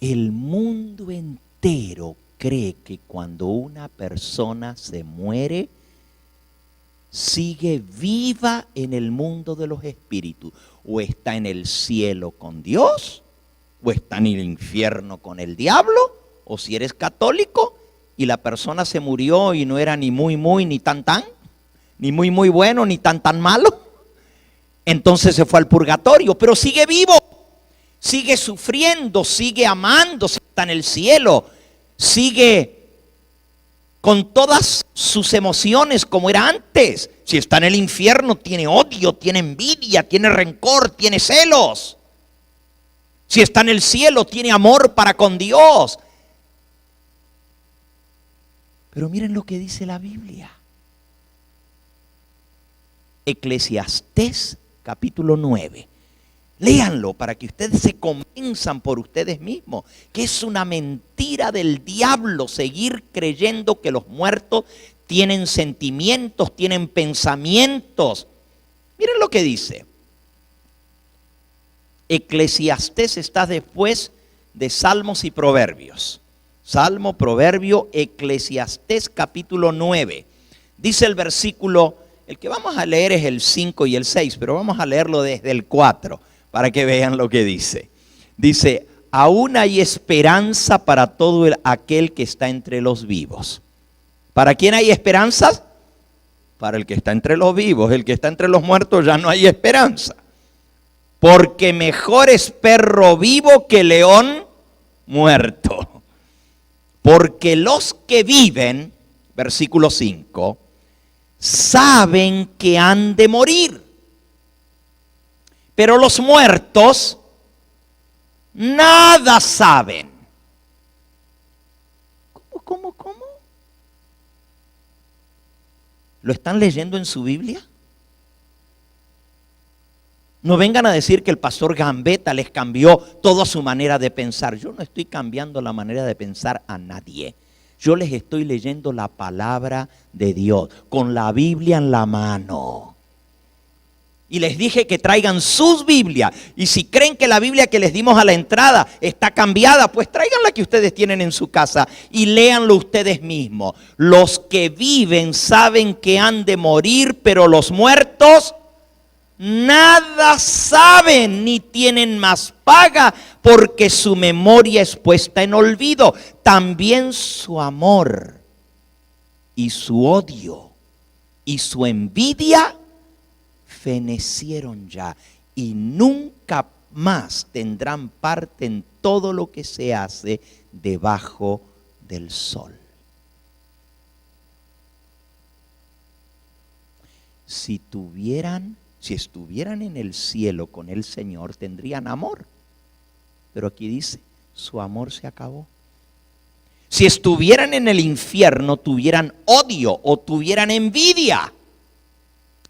El mundo entero cree que cuando una persona se muere, sigue viva en el mundo de los espíritus. O está en el cielo con Dios, o está en el infierno con el diablo, o si eres católico y la persona se murió y no era ni muy ni tan ni muy bueno ni tan malo, entonces se fue al purgatorio, pero sigue vivo, sigue sufriendo, sigue amando, está en el cielo, sigue con todas sus emociones como era antes. Si está en el infierno, tiene odio, tiene envidia, tiene rencor, tiene celos. Si está en el cielo, tiene amor para con Dios. Pero miren lo que dice la Biblia. Eclesiastés capítulo 9. Léanlo para que ustedes se convenzan por ustedes mismos que es una mentira del diablo seguir creyendo que los muertos tienen sentimientos, tienen pensamientos. Miren lo que dice. Eclesiastés está después de Salmos y Proverbios. Salmo, Proverbio, Eclesiastés capítulo 9. Dice el versículo, el que vamos a leer es el 5 y el 6, pero vamos a leerlo desde el 4 para que vean lo que dice. Dice, aún hay esperanza para todo aquel que está entre los vivos. ¿Para quién hay esperanzas? Para el que está entre los vivos. El que está entre los muertos ya no hay esperanza. Porque mejor es perro vivo que león muerto. Porque los que viven, versículo 5, saben que han de morir. Pero los muertos nada saben. ¿Cómo? ¿Lo están leyendo en su Biblia? No vengan a decir que el pastor Gambetta les cambió toda su manera de pensar. Yo no estoy cambiando la manera de pensar a nadie. Yo les estoy leyendo la palabra de Dios con la Biblia en la mano. Y les dije que traigan sus Biblias. Y si creen que la Biblia que les dimos a la entrada está cambiada, pues traigan la que ustedes tienen en su casa y léanlo ustedes mismos. Los que viven saben que han de morir, pero los muertos nada saben ni tienen más paga, porque su memoria es puesta en olvido. También su amor y su odio y su envidia fenecieron ya, y nunca más tendrán parte en todo lo que se hace debajo del sol. Si estuvieran en el cielo con el Señor, tendrían amor. Pero aquí dice, su amor se acabó. Si estuvieran en el infierno, tuvieran odio o tuvieran envidia.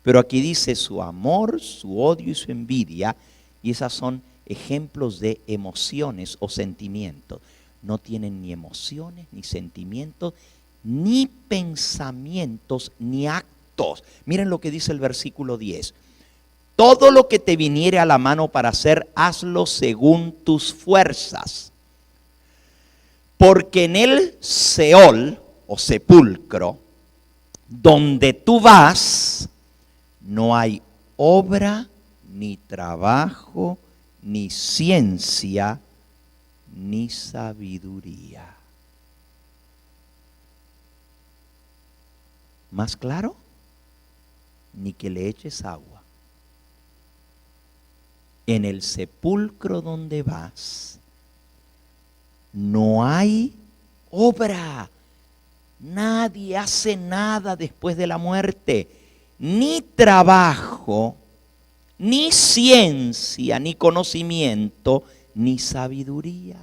Pero aquí dice su amor, su odio y su envidia, y esas son ejemplos de emociones o sentimientos. No tienen ni emociones, ni sentimientos, ni pensamientos, ni actos actos. Miren lo que dice el versículo 10. Todo lo que te viniere a la mano para hacer, hazlo según tus fuerzas. Porque en el Seol o sepulcro, donde tú vas, no hay obra, ni trabajo, ni ciencia, ni sabiduría. ¿Más claro? Ni que le eches agua. En el sepulcro donde vas, no hay obra. Nadie hace nada después de la muerte. Ni trabajo, ni ciencia, ni conocimiento, ni sabiduría.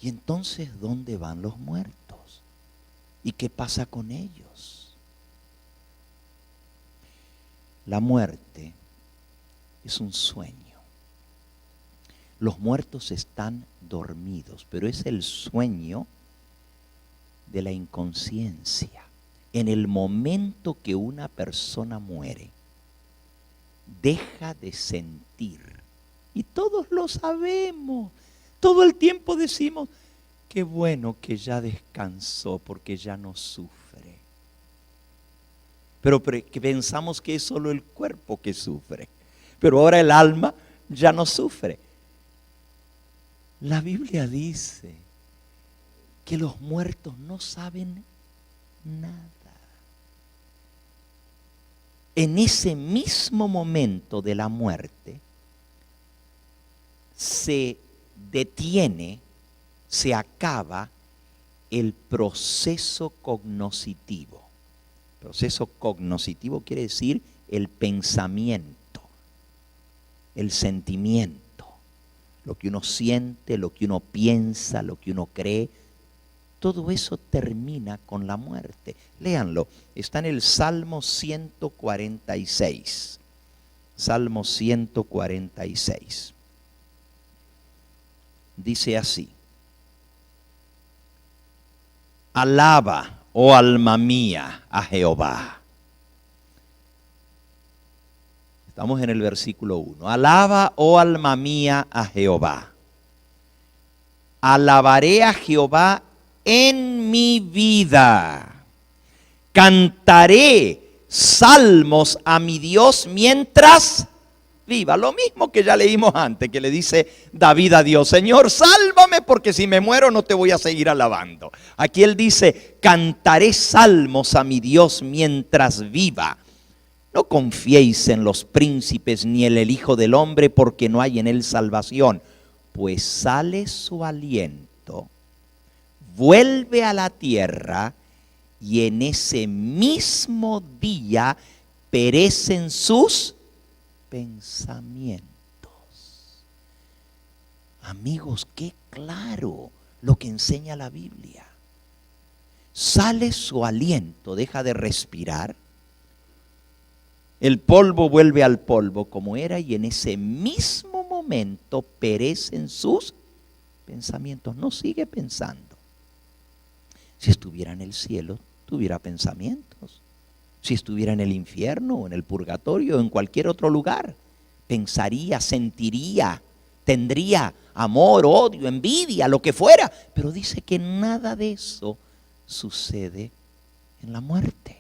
Y entonces, ¿dónde van los muertos? ¿Y qué pasa con ellos? La muerte es un sueño. Los muertos están dormidos, pero es el sueño de la inconsciencia. En el momento que una persona muere, deja de sentir. Y todos lo sabemos. Todo el tiempo decimos, qué bueno que ya descansó porque ya no sufre. Pero que pensamos que es solo el cuerpo que sufre. Pero ahora el alma ya no sufre. La Biblia dice que los muertos no saben nada. En ese mismo momento de la muerte se detiene, se acaba el proceso cognoscitivo. Proceso cognoscitivo quiere decir el pensamiento, el sentimiento. Lo que uno siente, lo que uno piensa, lo que uno cree, todo eso termina con la muerte. Léanlo, está en el Salmo 146. Salmo 146. Dice así: alaba, oh alma mía, a Jehová. Estamos en el versículo 1. Alaba, oh alma mía, a Jehová. Alabaré a Jehová en mi vida. Cantaré salmos a mi Dios mientras viva. Lo mismo que ya leímos antes, que le dice David a Dios: Señor, sálvame porque si me muero no te voy a seguir alabando. Aquí él dice: cantaré salmos a mi Dios mientras viva. No confiéis en los príncipes ni en el Hijo del Hombre, porque no hay en él salvación. Pues sale su aliento, vuelve a la tierra, y en ese mismo día perecen sus pensamientos. Amigos, qué claro lo que enseña la Biblia. Sale su aliento, deja de respirar. El polvo vuelve al polvo como era, y en ese mismo momento perecen sus pensamientos. No sigue pensando. Si estuviera en el cielo, tuviera pensamientos. Si estuviera en el infierno o en el purgatorio o en cualquier otro lugar, pensaría, sentiría, tendría amor, odio, envidia, lo que fuera. Pero dice que nada de eso sucede en la muerte.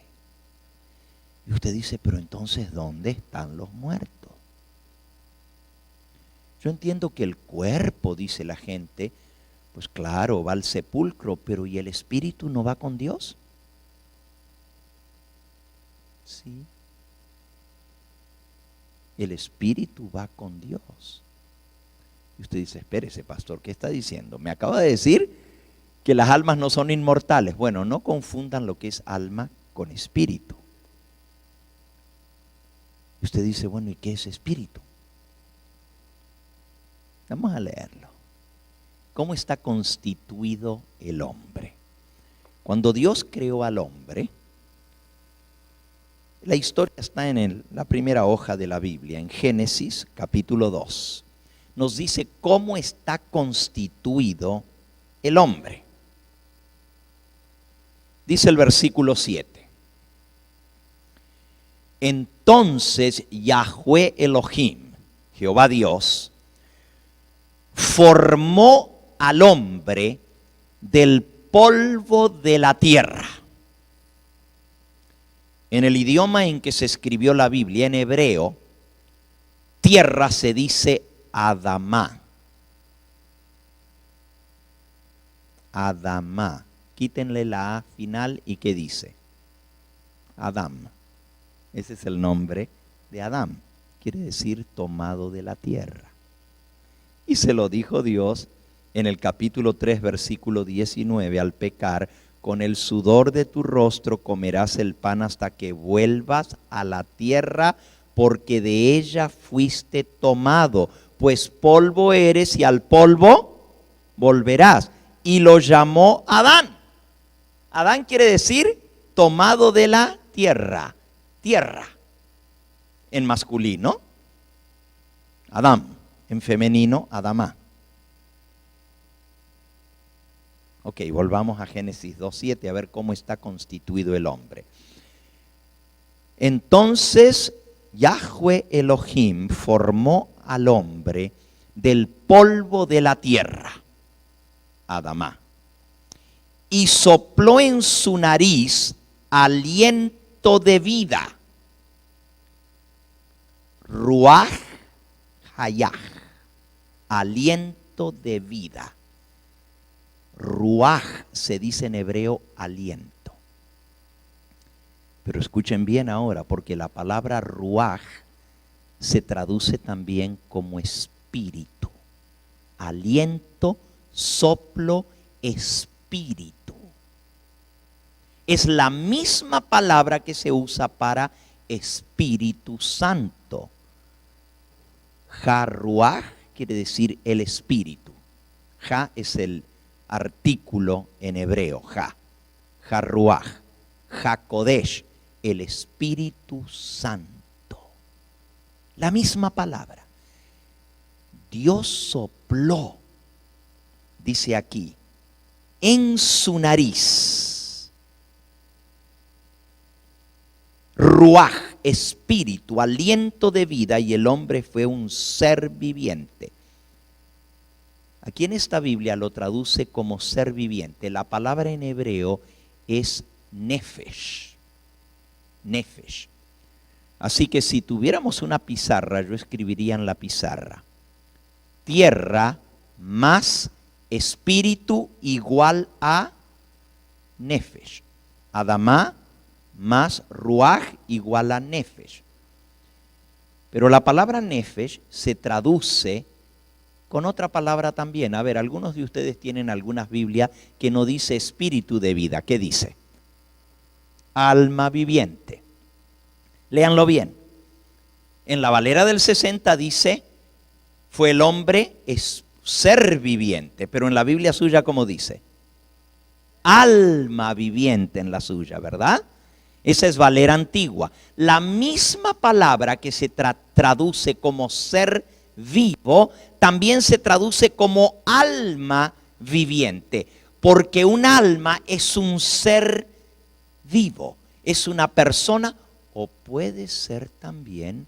Y usted dice, pero entonces, ¿dónde están los muertos? Yo entiendo que el cuerpo, dice la gente, pues claro, va al sepulcro, pero ¿y el espíritu no va con Dios? Sí. El espíritu va con Dios. Y usted dice, espérese, pastor, ¿qué está diciendo? Me acaba de decir que las almas no son inmortales. Bueno, no confundan lo que es alma con espíritu. Y usted dice, bueno, ¿y qué es espíritu? Vamos a leerlo. ¿Cómo está constituido el hombre? Cuando Dios creó al hombre, la historia está en la primera hoja de la Biblia, en Génesis capítulo 2. Nos dice cómo está constituido el hombre. Dice el versículo 7. Entonces Yahweh Elohim, Jehová Dios, formó al hombre del polvo de la tierra. En el idioma en que se escribió la Biblia, en hebreo, tierra se dice Adamá. Adamá. Quítenle la A final y ¿qué dice? Adam. Ese es el nombre de Adán. Quiere decir tomado de la tierra. Y se lo dijo Dios en el capítulo 3, versículo 19, al pecar: con el sudor de tu rostro comerás el pan hasta que vuelvas a la tierra, porque de ella fuiste tomado, pues polvo eres y al polvo volverás. Y lo llamó Adán. Adán quiere decir tomado de la tierra. Tierra en masculino, Adán; en femenino, Adamá. Ok, volvamos a Génesis 2:7 a ver cómo está constituido el hombre. Entonces Yahweh Elohim formó al hombre del polvo de la tierra, Adamá, y sopló en su nariz aliento de vida, Ruach Hayah, aliento de vida. Ruach se dice en hebreo aliento. Pero escuchen bien ahora, porque la palabra Ruach se traduce también como espíritu. Aliento, soplo, espíritu. Es la misma palabra que se usa para Espíritu Santo. Ha-Ruach quiere decir el espíritu. Ha es el artículo en hebreo, Ha. Ha-Ruach. Ha-Kodesh, el Espíritu Santo. La misma palabra. Dios sopló, dice aquí, en su nariz. Ruach, espíritu, aliento de vida, y el hombre fue un ser viviente. Aquí en esta Biblia lo traduce como ser viviente. La palabra en hebreo es nefesh. Nefesh. Así que si tuviéramos una pizarra, yo escribiría en la pizarra: tierra más espíritu igual a nefesh. Adamá más ruach igual a nefesh. Pero la palabra nefesh se traduce con otra palabra también. A ver, algunos de ustedes tienen algunas Biblias que no dice espíritu de vida. ¿Qué dice? Alma viviente. Léanlo bien. En la Valera del 60 dice: fue el hombre ser viviente. Pero en la Biblia suya, ¿cómo dice? Alma viviente en la suya, ¿verdad? Esa es Valera antigua. La misma palabra que se traduce como ser vivo, también se traduce como alma viviente. Porque un alma es un ser vivo, es una persona, o puede ser también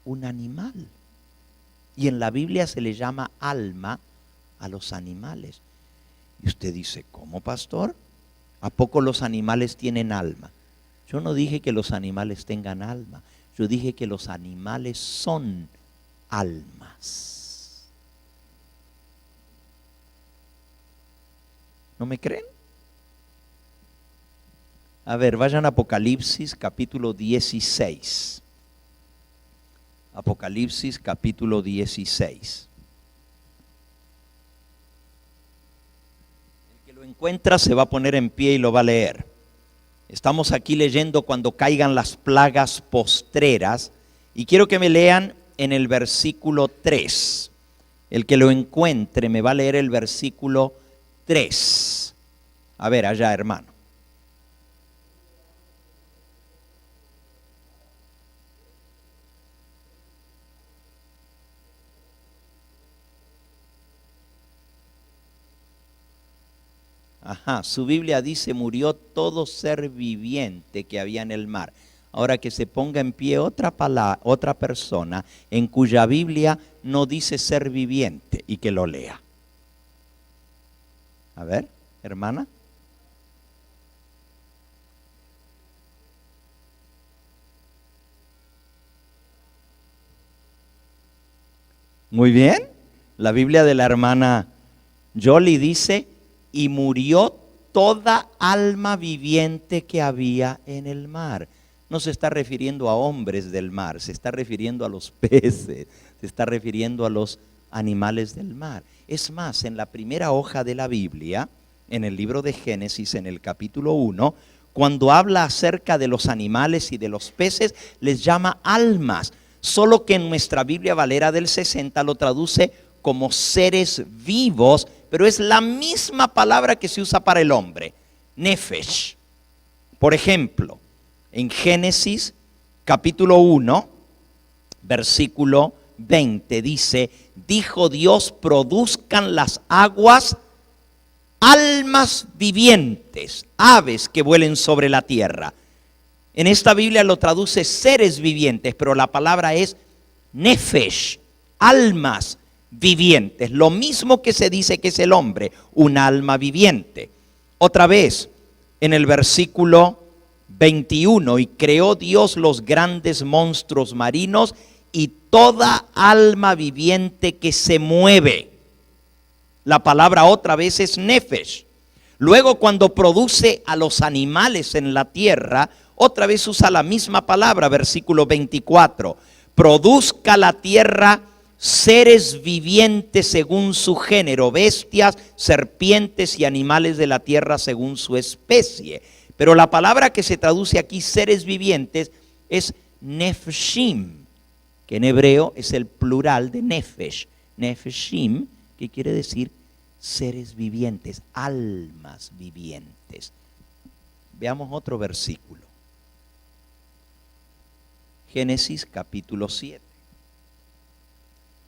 un animal. Y en la Biblia se le llama alma a los animales. Y usted dice: ¿cómo, pastor? ¿A poco los animales tienen alma? Yo no dije que los animales tengan alma. Yo dije que los animales son almas. ¿No me creen? A ver, vayan a Apocalipsis capítulo 16. Apocalipsis capítulo 16. El que lo encuentra se va a poner en pie y lo va a leer. Estamos aquí leyendo cuando caigan las plagas postreras, y quiero que me lean en el versículo 3. El que lo encuentre me va a leer el versículo 3. A ver, allá, hermano. Ajá, su Biblia dice murió todo ser viviente que había en el mar. Ahora que se ponga en pie otra persona en cuya Biblia no dice ser viviente y que lo lea. A ver, hermana. Muy bien. La Biblia de la hermana Jolie dice, y murió toda alma viviente que había en el mar. No se está refiriendo a hombres del mar, se está refiriendo a los peces, se está refiriendo a los animales del mar. Es más, en la primera hoja de la Biblia, en el libro de Génesis, en el capítulo 1, cuando habla acerca de los animales y de los peces, les llama almas. Solo que en nuestra Biblia Valera del 60 lo traduce como seres vivos, pero es la misma palabra que se usa para el hombre, nefesh. Por ejemplo, en Génesis capítulo 1, versículo 20 dice, dijo Dios, produzcan las aguas almas vivientes, aves que vuelen sobre la tierra. En esta Biblia lo traduce seres vivientes, pero la palabra es nefesh, almas vivientes. Lo mismo que se dice que es el hombre, un alma viviente. Otra vez, en el versículo 21, y creó Dios los grandes monstruos marinos y toda alma viviente que se mueve. La palabra otra vez es nefesh. Luego cuando produce a los animales en la tierra, otra vez usa la misma palabra, versículo 24. Produzca la tierra seres vivientes según su género, bestias, serpientes y animales de la tierra según su especie. Pero la palabra que se traduce aquí, seres vivientes, es nefshim, que en hebreo es el plural de nefesh. Nefshim, que quiere decir seres vivientes, almas vivientes. Veamos otro versículo. Génesis capítulo 7.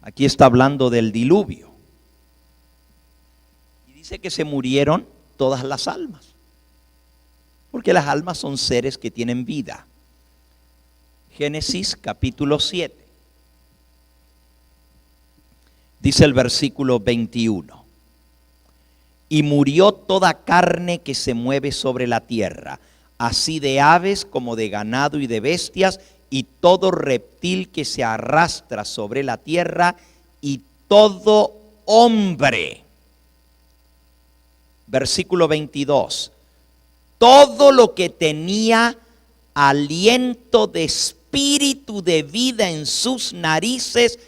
Aquí está hablando del diluvio. Y dice que se murieron todas las almas. Porque las almas son seres que tienen vida. Génesis capítulo 7. Dice el versículo 21. Y murió toda carne que se mueve sobre la tierra, así de aves como de ganado y de bestias, y todo reptil que se arrastra sobre la tierra, y todo hombre. Versículo 22. Todo lo que tenía aliento de espíritu de vida en sus narices,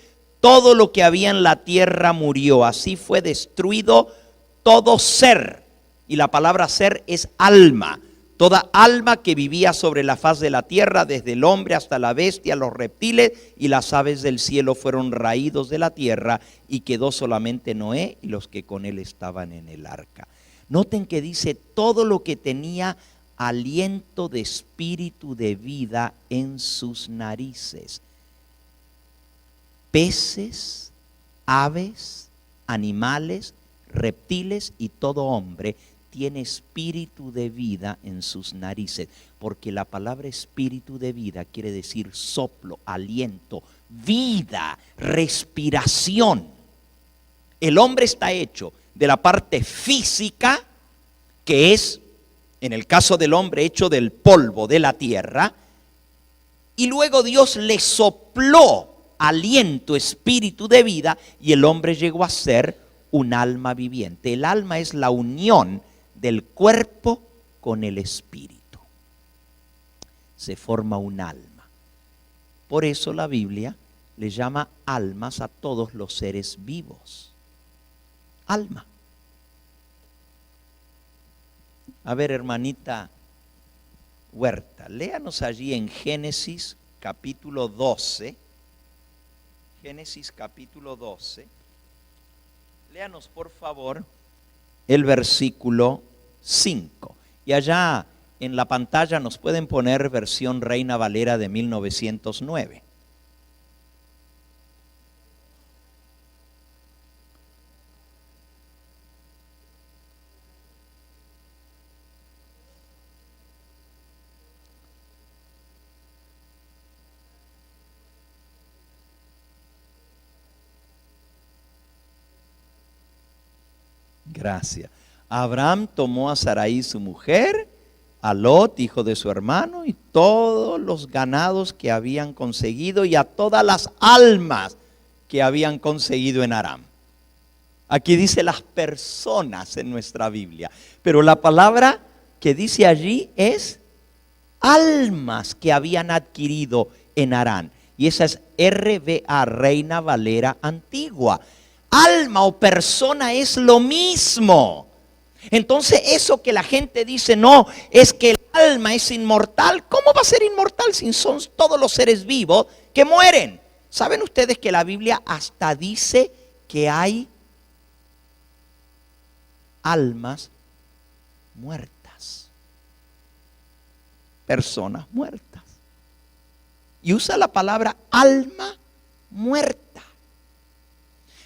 todo lo que había en la tierra murió. Así fue destruido todo ser. Y la palabra ser es alma. Toda alma que vivía sobre la faz de la tierra, desde el hombre hasta la bestia, los reptiles y las aves del cielo fueron raídos de la tierra, y quedó solamente Noé y los que con él estaban en el arca. Noten que dice todo lo que tenía aliento de espíritu de vida en sus narices. Peces, aves, animales, reptiles y todo hombre tiene espíritu de vida en sus narices, porque la palabra espíritu de vida quiere decir soplo, aliento, vida, respiración. El hombre está hecho de la parte física, que es, en el caso del hombre, hecho del polvo de la tierra, y luego Dios le sopló aliento, espíritu de vida, y el hombre llegó a ser un alma viviente. El alma es la unión del cuerpo con el espíritu. Se forma un alma. Por eso la Biblia le llama almas a todos los seres vivos. Alma. A ver, hermanita Huerta, léanos allí en Génesis capítulo 12. Génesis capítulo 12. Léanos por favor el versículo 5. Y allá en la pantalla nos pueden poner versión Reina Valera de 1909. Gracias. Abraham tomó a Sarai su mujer, a Lot, hijo de su hermano, y todos los ganados que habían conseguido y a todas las almas que habían conseguido en Aram. Aquí dice las personas en nuestra Biblia, pero la palabra que dice allí es almas que habían adquirido en Aram. Y esa es RVA, Reina Valera Antigua. Alma o persona es lo mismo. Entonces eso que la gente dice, no, es que el alma es inmortal. ¿Cómo va a ser inmortal si son todos los seres vivos que mueren? ¿Saben ustedes que la Biblia hasta dice que hay almas muertas? Personas muertas. Y usa la palabra alma muerta.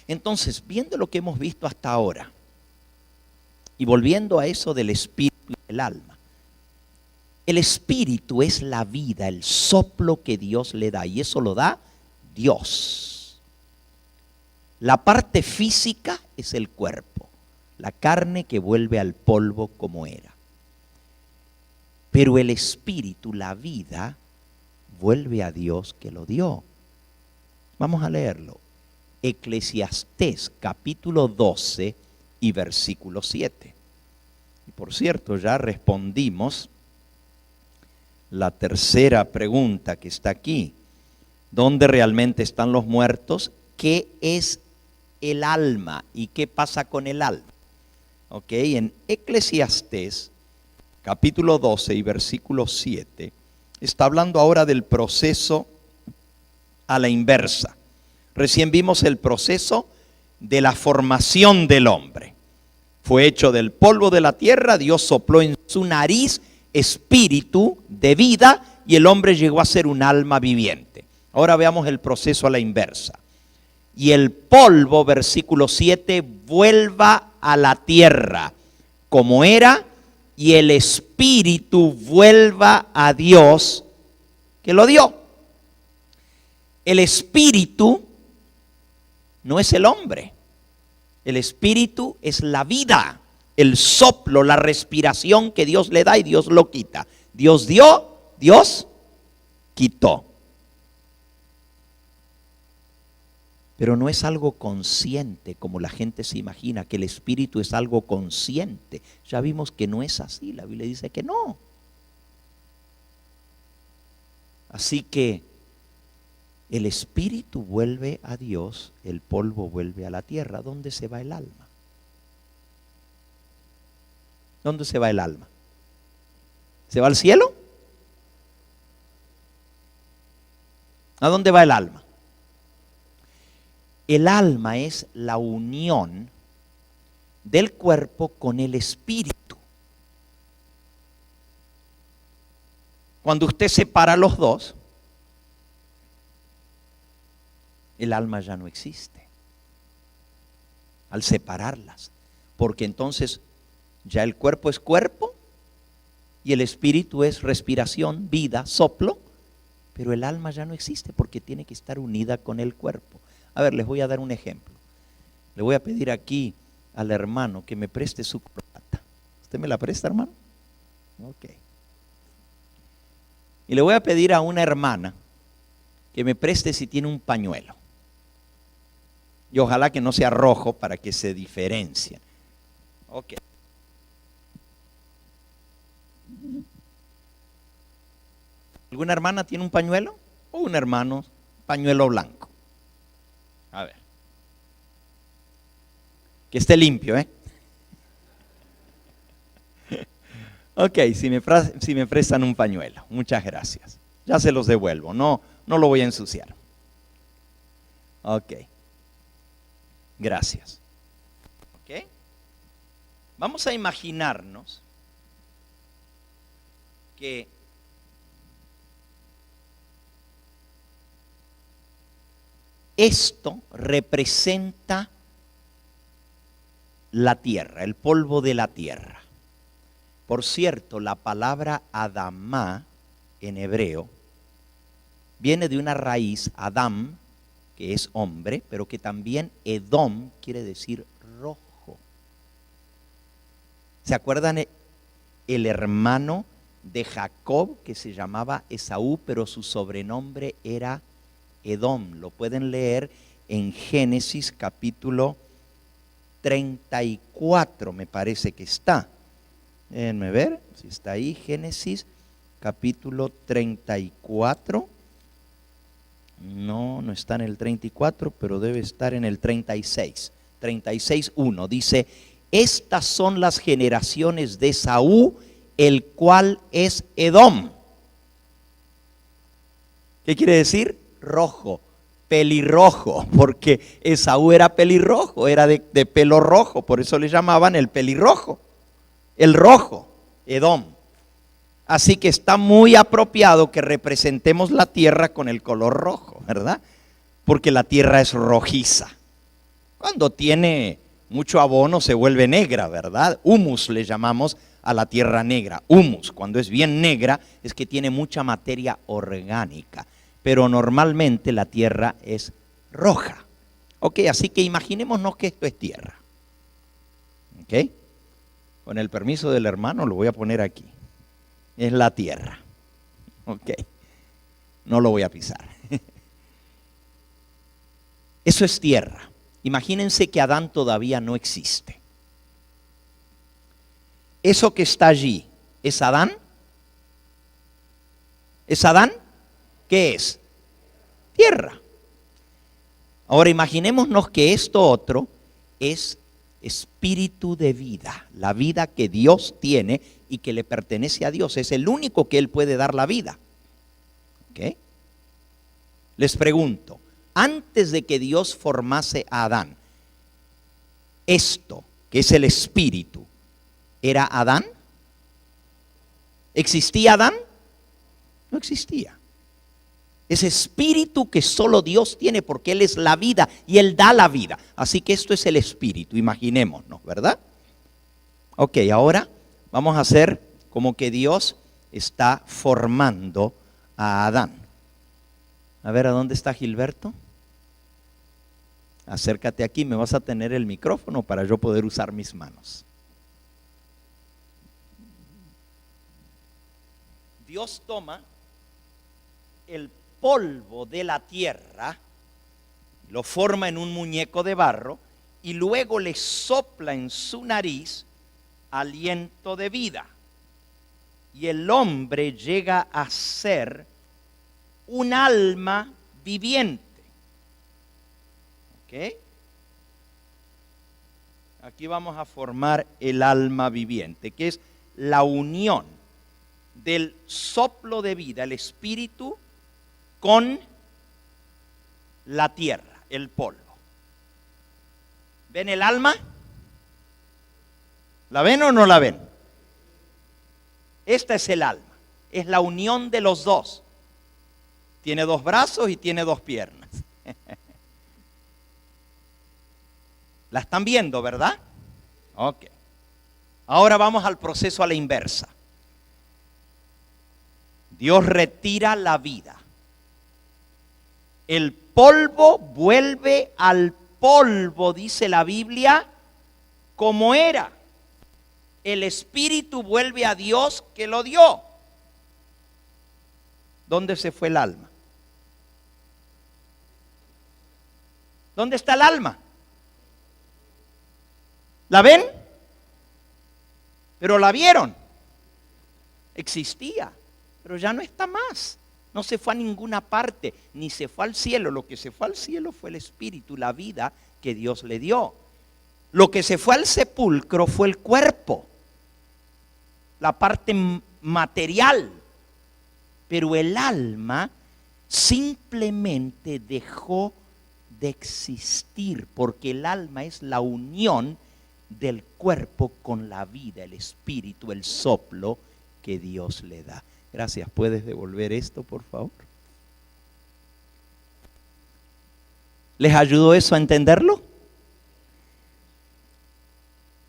Entonces, viendo lo que hemos visto hasta ahora, y volviendo a eso del espíritu y del alma, el espíritu es la vida, el soplo que Dios le da, y eso lo da Dios. La parte física es el cuerpo, la carne que vuelve al polvo como era. Pero el espíritu, la vida, vuelve a Dios que lo dio. Vamos a leerlo. Eclesiastés capítulo 12 y versículo 7. Y por cierto, ya respondimos la tercera pregunta que está aquí. ¿Dónde realmente están los muertos? ¿Qué es el alma? ¿Y qué pasa con el alma? Ok, en Eclesiastés capítulo 12 y versículo 7 está hablando ahora del proceso a la inversa. Recién vimos el proceso de la formación del hombre. Fue hecho del polvo de la tierra, Dios sopló en su nariz espíritu de vida y el hombre llegó a ser un alma viviente. Ahora veamos el proceso a la inversa. Y el polvo, versículo 7, vuelva a la tierra como era, y el espíritu vuelva a Dios que lo dio. El espíritu no es el hombre. El espíritu es la vida, el soplo, la respiración que Dios le da y Dios lo quita. Dios dio, Dios quitó. Pero no es algo consciente como la gente se imagina, que el espíritu es algo consciente. Ya vimos que no es así, la Biblia dice que no. Así que el espíritu vuelve a Dios, el polvo vuelve a la tierra. ¿Dónde se va el alma? ¿Dónde se va el alma? ¿Se va al cielo? ¿A dónde va el alma? El alma es la unión del cuerpo con el espíritu. Cuando usted separa los dos, el alma ya no existe. Al separarlas, porque entonces ya el cuerpo es cuerpo y el espíritu es respiración, vida, soplo, pero el alma ya no existe porque tiene que estar unida con el cuerpo. A ver, les voy a dar un ejemplo. Le voy a pedir aquí al hermano que me preste su corbata. ¿Usted me la presta, hermano? Ok. Y le voy a pedir a una hermana que me preste si tiene un pañuelo. Y ojalá que no sea rojo para que se diferencien. Ok. ¿Alguna hermana tiene un pañuelo? ¿O un hermano pañuelo blanco? A ver. Que esté limpio, ¿eh? Ok, si me prestan un pañuelo. Muchas gracias. Ya se los devuelvo. No lo voy a ensuciar. Ok. Gracias. Ok. Vamos a imaginarnos que esto representa la tierra, el polvo de la tierra. Por cierto, la palabra Adamá en hebreo viene de una raíz, Adam, que es hombre, pero que también Edom quiere decir rojo. ¿Se acuerdan el hermano de Jacob que se llamaba Esaú, pero su sobrenombre era Edom? Lo pueden leer en Génesis capítulo 34, me parece que está. Déjenme ver si está ahí, Génesis capítulo 34. No está en el 34, pero debe estar en el 36. 36:1 dice: estas son las generaciones de Esaú, el cual es Edom. ¿Qué quiere decir? Rojo, pelirrojo, porque Esaú era pelirrojo, era de pelo rojo, por eso le llamaban el pelirrojo, el rojo, Edom. Así que está muy apropiado que representemos la tierra con el color rojo, ¿verdad? Porque la tierra es rojiza. Cuando tiene mucho abono se vuelve negra, ¿verdad? Humus le llamamos a la tierra negra. Humus, cuando es bien negra, es que tiene mucha materia orgánica. Pero normalmente la tierra es roja. Ok, así que imaginémonos que esto es tierra. Ok, con el permiso del hermano lo voy a poner aquí. Es la tierra. Ok, no lo voy a pisar. Eso es tierra. Imagínense que Adán todavía no existe. Eso que está allí, ¿es Adán? ¿Es Adán? ¿Qué es? Tierra. Ahora imaginémonos que esto otro es espíritu de vida, la vida que Dios tiene y que le pertenece a Dios. Es el único que Él puede dar la vida. ¿Ok? Les pregunto, antes de que Dios formase a Adán, esto, que es el espíritu, ¿era Adán? ¿Existía Adán? No existía. Ese espíritu que solo Dios tiene, porque Él es la vida y Él da la vida. Así que esto es el espíritu, imaginémonos, ¿verdad? Ok, ahora vamos a hacer como que Dios está formando a Adán. A ver, ¿a dónde está Gilberto? Acércate aquí, me vas a tener el micrófono para yo poder usar mis manos. Dios toma el polvo de la tierra, lo forma en un muñeco de barro y luego le sopla en su nariz aliento de vida. Y el hombre llega a ser un alma viviente. ¿Ok? Aquí vamos a formar el alma viviente, que es la unión del soplo de vida, el espíritu, con la tierra, el polvo. ¿Ven el alma? ¿La ven o no la ven? Esta es el alma, es la unión de los dos. Tiene dos brazos y tiene dos piernas. ¿La están viendo, verdad? Ok. Ahora vamos al proceso a la inversa. Dios retira la vida. El polvo vuelve al polvo, dice la Biblia, como era. El espíritu vuelve a Dios que lo dio. ¿Dónde se fue el alma? ¿Dónde está el alma? ¿La ven? Pero la vieron. Existía, pero ya no está más. No se fue a ninguna parte, ni se fue al cielo. Lo que se fue al cielo fue el espíritu, la vida que Dios le dio. Lo que se fue al sepulcro fue el cuerpo, la parte material. Pero el alma simplemente dejó de existir, porque el alma es la unión del cuerpo con la vida, el espíritu, el soplo que Dios le da. Gracias, ¿puedes devolver esto, por favor? ¿Les ayudó eso a entenderlo?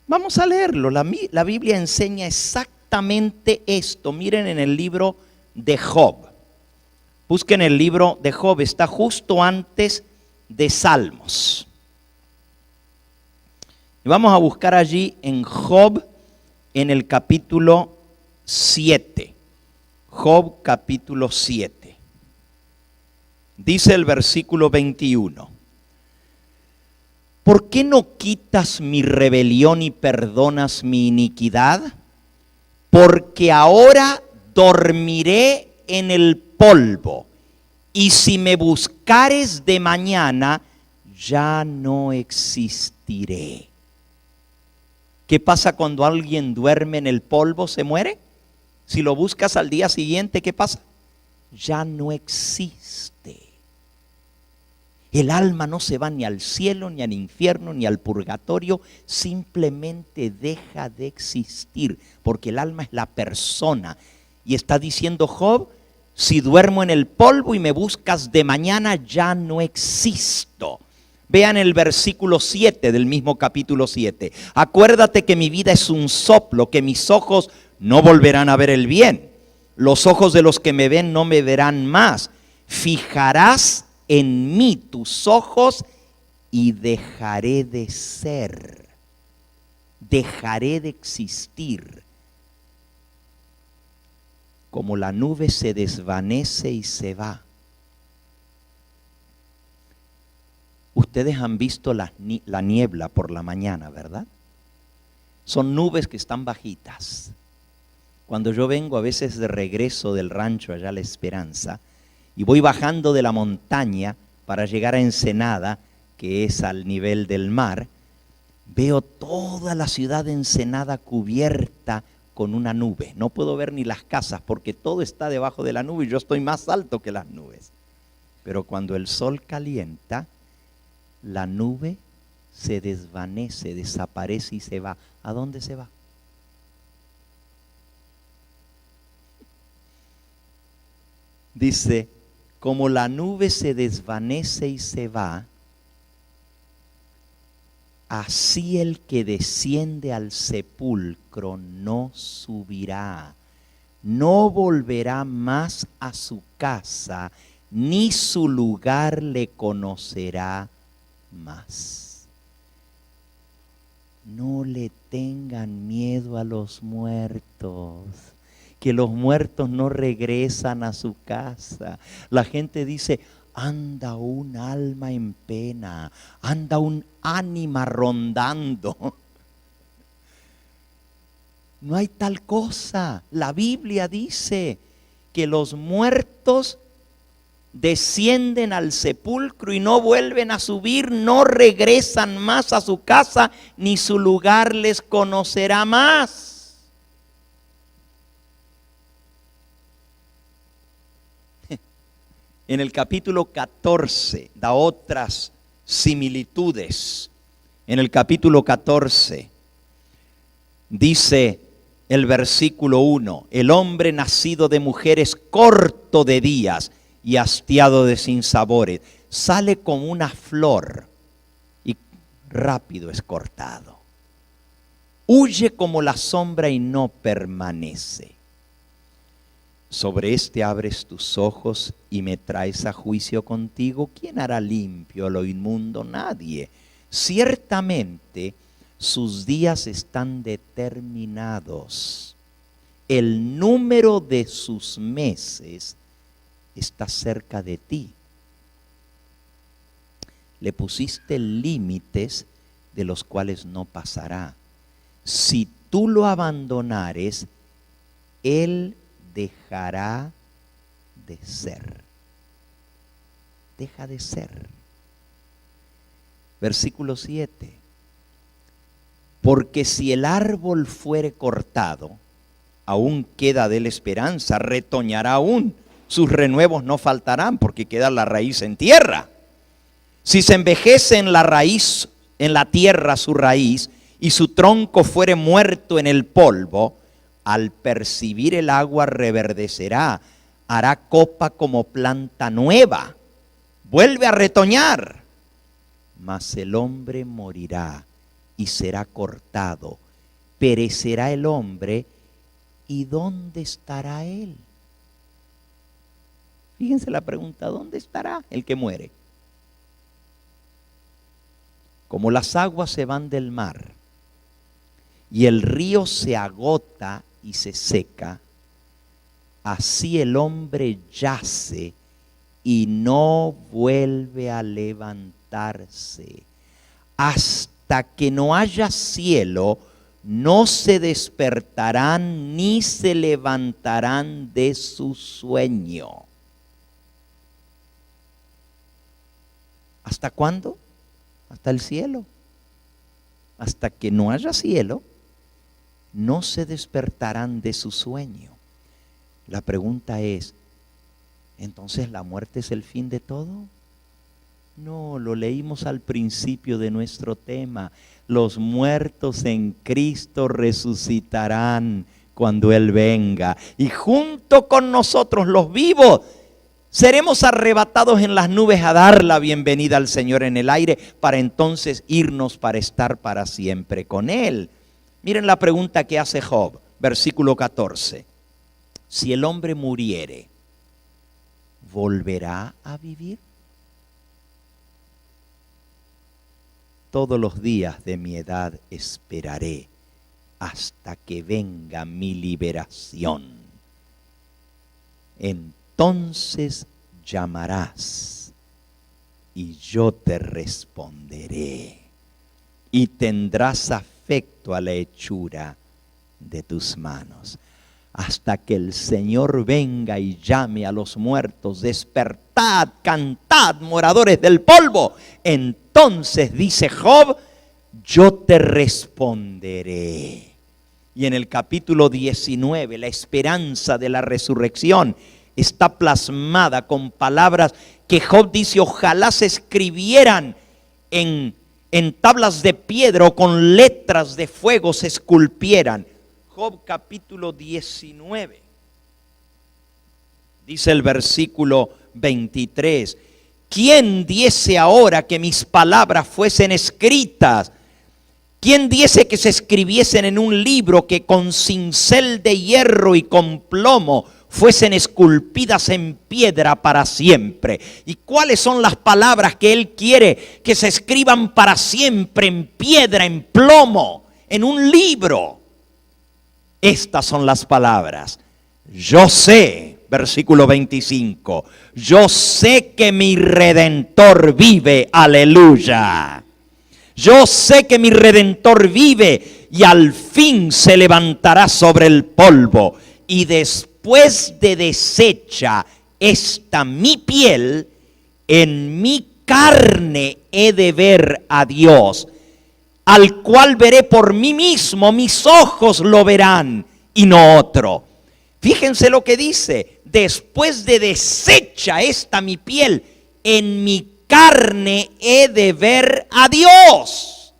Vamos a leerlo. La Biblia enseña exactamente esto. Miren en el libro de Job. Busquen el libro de Job, está justo antes de Salmos. Y vamos a buscar allí en Job en el capítulo 7. Job capítulo 7. Dice el versículo 21. ¿Por qué no quitas mi rebelión y perdonas mi iniquidad? Porque ahora dormiré en el polvo, y si me buscares de mañana, ya no existiré. ¿Qué pasa cuando alguien duerme en el polvo? ¿Se muere? Si lo buscas al día siguiente, ¿qué pasa? Ya no existe. El alma no se va ni al cielo, ni al infierno, ni al purgatorio, simplemente deja de existir, porque el alma es la persona. Y está diciendo Job, si duermo en el polvo y me buscas de mañana, ya no existo. Vean el versículo 7 del mismo capítulo 7. Acuérdate que mi vida es un soplo, que mis ojos no volverán a ver el bien. Los ojos de los que me ven no me verán más. Fijarás en mí tus ojos y dejaré de ser. Dejaré de existir. Como la nube se desvanece y se va. Ustedes han visto la niebla por la mañana, ¿verdad? Son nubes que están bajitas. Cuando yo vengo a veces de regreso del rancho allá a La Esperanza y voy bajando de la montaña para llegar a Ensenada, que es al nivel del mar, veo toda la ciudad de Ensenada cubierta con una nube. No puedo ver ni las casas porque todo está debajo de la nube y yo estoy más alto que las nubes. Pero cuando el sol calienta, la nube se desvanece, desaparece y se va. ¿A dónde se va? Dice, como la nube se desvanece y se va, así el que desciende al sepulcro no subirá, no volverá más a su casa, ni su lugar le conocerá más. No le tengan miedo a los muertos, que los muertos no regresan a su casa. La gente dice, anda un alma en pena, anda un ánima rondando. No hay tal cosa. La Biblia dice que los muertos descienden al sepulcro y no vuelven a subir, no regresan más a su casa, ni su lugar les conocerá más. En el capítulo 14 da otras similitudes. En el capítulo 14 dice el versículo 1, el hombre nacido de mujer es corto de días y hastiado de sinsabores. Sale como una flor y rápido es cortado. Huye como la sombra y no permanece. Sobre este abres tus ojos y me traes a juicio contigo. ¿Quién hará limpio lo inmundo? Nadie. Ciertamente sus días están determinados. El número de sus meses está cerca de ti. Le pusiste límites de los cuales no pasará. Si tú lo abandonares, él dejará de ser. Deja de ser. Versículo 7. Porque si el árbol fuere cortado, aún queda de él esperanza, retoñará aún. Sus renuevos no faltarán porque queda la raíz en tierra. Si se envejece en la raíz, en la tierra su raíz, y su tronco fuere muerto en el polvo, al percibir el agua reverdecerá, hará copa como planta nueva, vuelve a retoñar. Mas el hombre morirá y será cortado, perecerá el hombre, ¿y dónde estará él? Fíjense la pregunta, ¿dónde estará el que muere? Como las aguas se van del mar y el río se agota y se seca, así el hombre yace y no vuelve a levantarse. Hasta que no haya cielo, no se despertarán ni se levantarán de su sueño. ¿Hasta cuándo? Hasta el cielo. Hasta que no haya cielo, no se despertarán de su sueño. La pregunta es, ¿entonces la muerte es el fin de todo? No, lo leímos al principio de nuestro tema. Los muertos en Cristo resucitarán cuando Él venga. Y junto con nosotros los vivos seremos arrebatados en las nubes a dar la bienvenida al Señor en el aire, para entonces irnos para estar para siempre con Él. Miren la pregunta que hace Job, versículo 14. Si el hombre muriere, ¿volverá a vivir? Todos los días de mi edad esperaré hasta que venga mi liberación. Entonces llamarás y yo te responderé, y tendrás afecto a la hechura de tus manos. Hasta que el Señor venga y llame a los muertos, despertad, cantad, moradores del polvo. Entonces, dice Job, yo te responderé. Y en el capítulo 19, la esperanza de la resurrección está plasmada con palabras que Job dice, ojalá se escribieran en tablas de piedra o con letras de fuego se esculpieran. Job capítulo 19, dice el versículo 23, ¿quién diese ahora que mis palabras fuesen escritas? ¿Quién diese que se escribiesen en un libro, que con cincel de hierro y con plomo fuesen esculpidas en piedra para siempre? ¿Y cuáles son las palabras que Él quiere que se escriban para siempre en piedra, en plomo, en un libro? Estas son las palabras. Yo sé, versículo 25, yo sé que mi Redentor vive, aleluya. Yo sé que mi Redentor vive y al fin se levantará sobre el polvo. Y después de deshecha esta mi piel, en mi carne he de ver a Dios, al cual veré por mí mismo, mis ojos lo verán y no otro. Fíjense lo que dice, después de deshecha esta mi piel, en mi carne he de ver a Dios.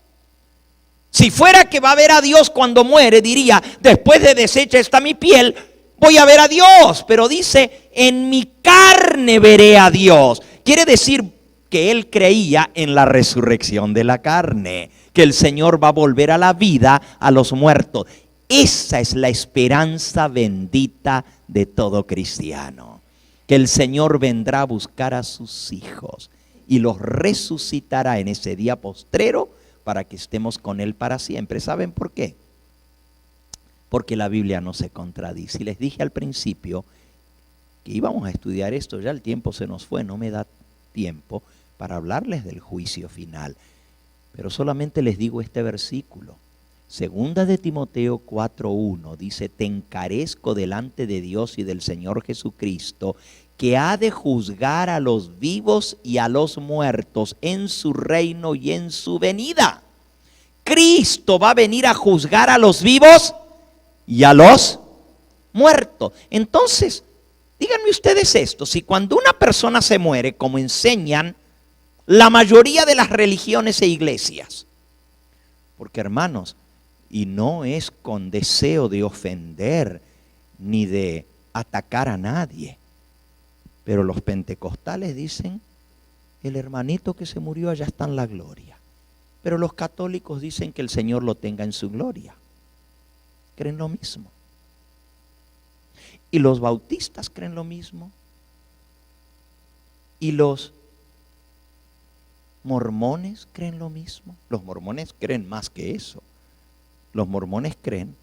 Si fuera que va a ver a Dios cuando muere, diría, después de deshecha esta mi piel, voy a ver a Dios. Pero dice, en mi carne veré a Dios. Quiere decir que él creía en la resurrección de la carne, que el Señor va a volver a la vida a los muertos. Esa es la esperanza bendita de todo cristiano, que el Señor vendrá a buscar a sus hijos y los resucitará en ese día postrero para que estemos con Él para siempre. ¿Saben por qué? Porque la Biblia no se contradice. Y les dije al principio que íbamos a estudiar esto, ya el tiempo se nos fue, no me da tiempo para hablarles del juicio final. Pero solamente les digo este versículo. Segunda de Timoteo 4:1 dice, te encarezco delante de Dios y del Señor Jesucristo, que ha de juzgar a los vivos y a los muertos en su reino y en su venida. Cristo va a venir a juzgar a los vivos y a los muertos. Entonces, díganme ustedes esto, si cuando una persona se muere, como enseñan la mayoría de las religiones e iglesias, porque hermanos, y no es con deseo de ofender ni de atacar a nadie, pero los pentecostales dicen, el hermanito que se murió allá está en la gloria. Pero los católicos dicen que el Señor lo tenga en su gloria. Creen lo mismo. Y los bautistas creen lo mismo. Y los mormones creen lo mismo. Los mormones creen más que eso. Los mormones creen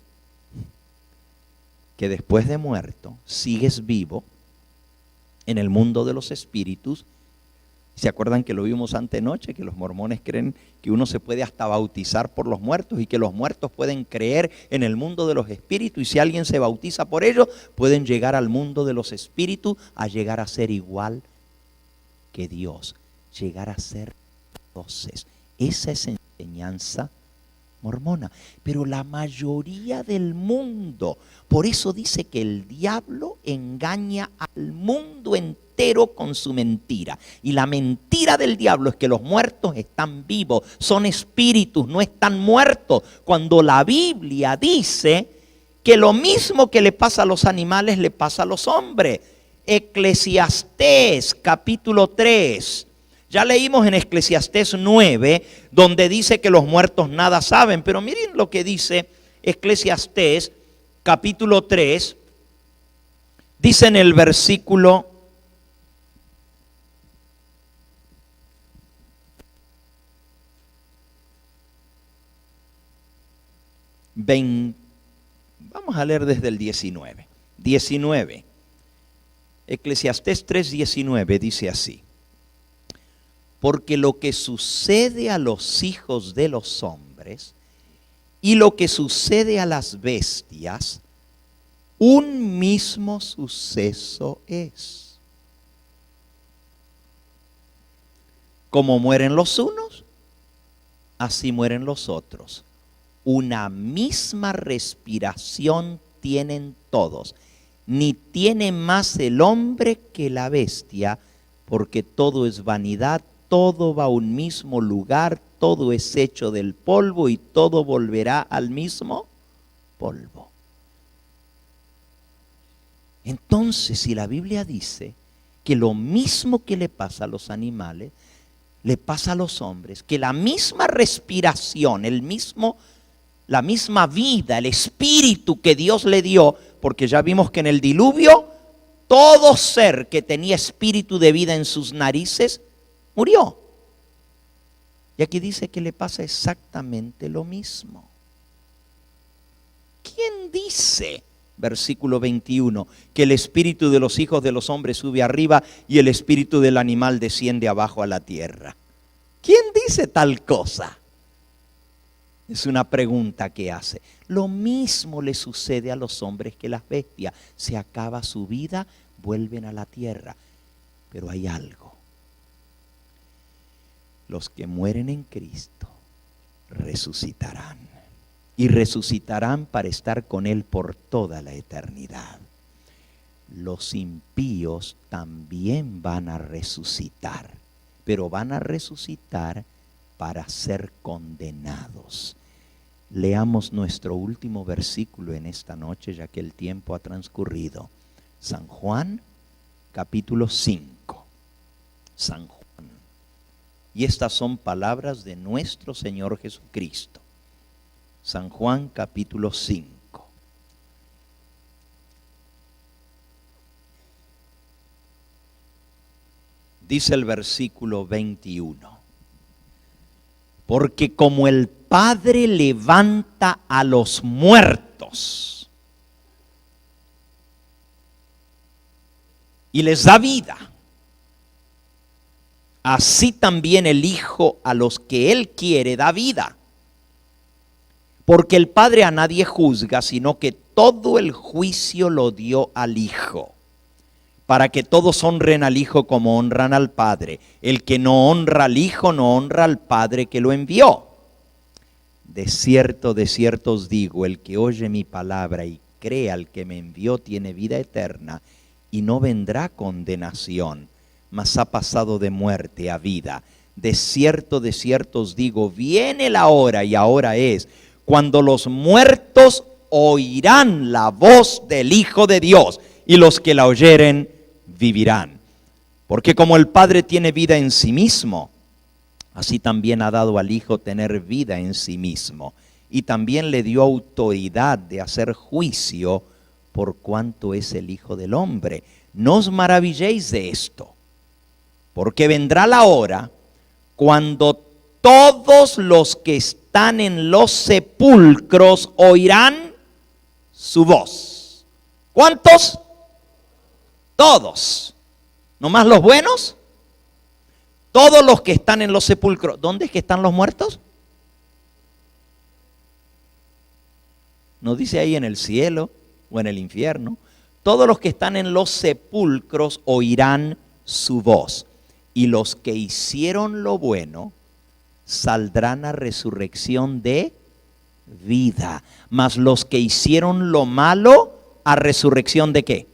que después de muerto sigues vivo en el mundo de los espíritus. ¿Se acuerdan que lo vimos antenoche? Que los mormones creen que uno se puede hasta bautizar por los muertos y que los muertos pueden creer en el mundo de los espíritus, y si alguien se bautiza por ellos, pueden llegar al mundo de los espíritus a llegar a ser igual que Dios, llegar a ser dioses. Esa es enseñanza mormona. Pero la mayoría del mundo, por eso dice que el diablo engaña al mundo entero con su mentira. Y la mentira del diablo es que los muertos están vivos, son espíritus, no están muertos. Cuando la Biblia dice que lo mismo que le pasa a los animales le pasa a los hombres. Eclesiastés capítulo 3. Ya leímos en Eclesiastés 9, donde dice que los muertos nada saben. Pero miren lo que dice Eclesiastés capítulo 3. Dice en el versículo 20. Vamos a leer desde el 19. 19. Eclesiastés 3:19 dice así: porque lo que sucede a los hijos de los hombres y lo que sucede a las bestias, un mismo suceso es. Como mueren los unos, así mueren los otros. Una misma respiración tienen todos. Ni tiene más el hombre que la bestia, porque todo es vanidad. Todo va a un mismo lugar, todo es hecho del polvo y todo volverá al mismo polvo. Entonces, si la Biblia dice que lo mismo que le pasa a los animales, le pasa a los hombres, que la misma respiración, la misma vida, el espíritu que Dios le dio, porque ya vimos que en el diluvio, todo ser que tenía espíritu de vida en sus narices, murió. Y aquí dice que le pasa exactamente lo mismo. ¿Quién dice, versículo 21, que el espíritu de los hijos de los hombres sube arriba y el espíritu del animal desciende abajo a la tierra? ¿Quién dice tal cosa? Es una pregunta que hace. Lo mismo le sucede a los hombres que las bestias. Se acaba su vida, vuelven a la tierra. Pero hay algo. Los que mueren en Cristo resucitarán. Y resucitarán para estar con Él por toda la eternidad. Los impíos también van a resucitar. Pero van a resucitar para ser condenados. Leamos nuestro último versículo en esta noche, ya que el tiempo ha transcurrido. San Juan, capítulo 5. San Juan. Y estas son palabras de nuestro Señor Jesucristo. San Juan, capítulo 5. Dice el versículo 21. Porque como el Padre levanta a los muertos y les da vida, así también el Hijo a los que Él quiere da vida. Porque el Padre a nadie juzga, sino que todo el juicio lo dio al Hijo, para que todos honren al Hijo como honran al Padre. El que no honra al Hijo no honra al Padre que lo envió. De cierto os digo, el que oye mi palabra y cree al que me envió tiene vida eterna y no vendrá condenación, mas ha pasado de muerte a vida. De cierto os digo, viene la hora, y ahora es, cuando los muertos oirán la voz del Hijo de Dios, y los que la oyeren vivirán. Porque como el Padre tiene vida en sí mismo, así también ha dado al Hijo tener vida en sí mismo. Y también le dio autoridad de hacer juicio por cuanto es el Hijo del Hombre. No os maravilléis de esto, porque vendrá la hora cuando todos los que están en los sepulcros oirán su voz. ¿Cuántos? Todos. ¿No más los buenos? Todos los que están en los sepulcros. ¿Dónde es que están los muertos? No dice ahí en el cielo o en el infierno. Todos los que están en los sepulcros oirán su voz. Y los que hicieron lo bueno saldrán a resurrección de vida. Mas los que hicieron lo malo, a resurrección de ¿qué?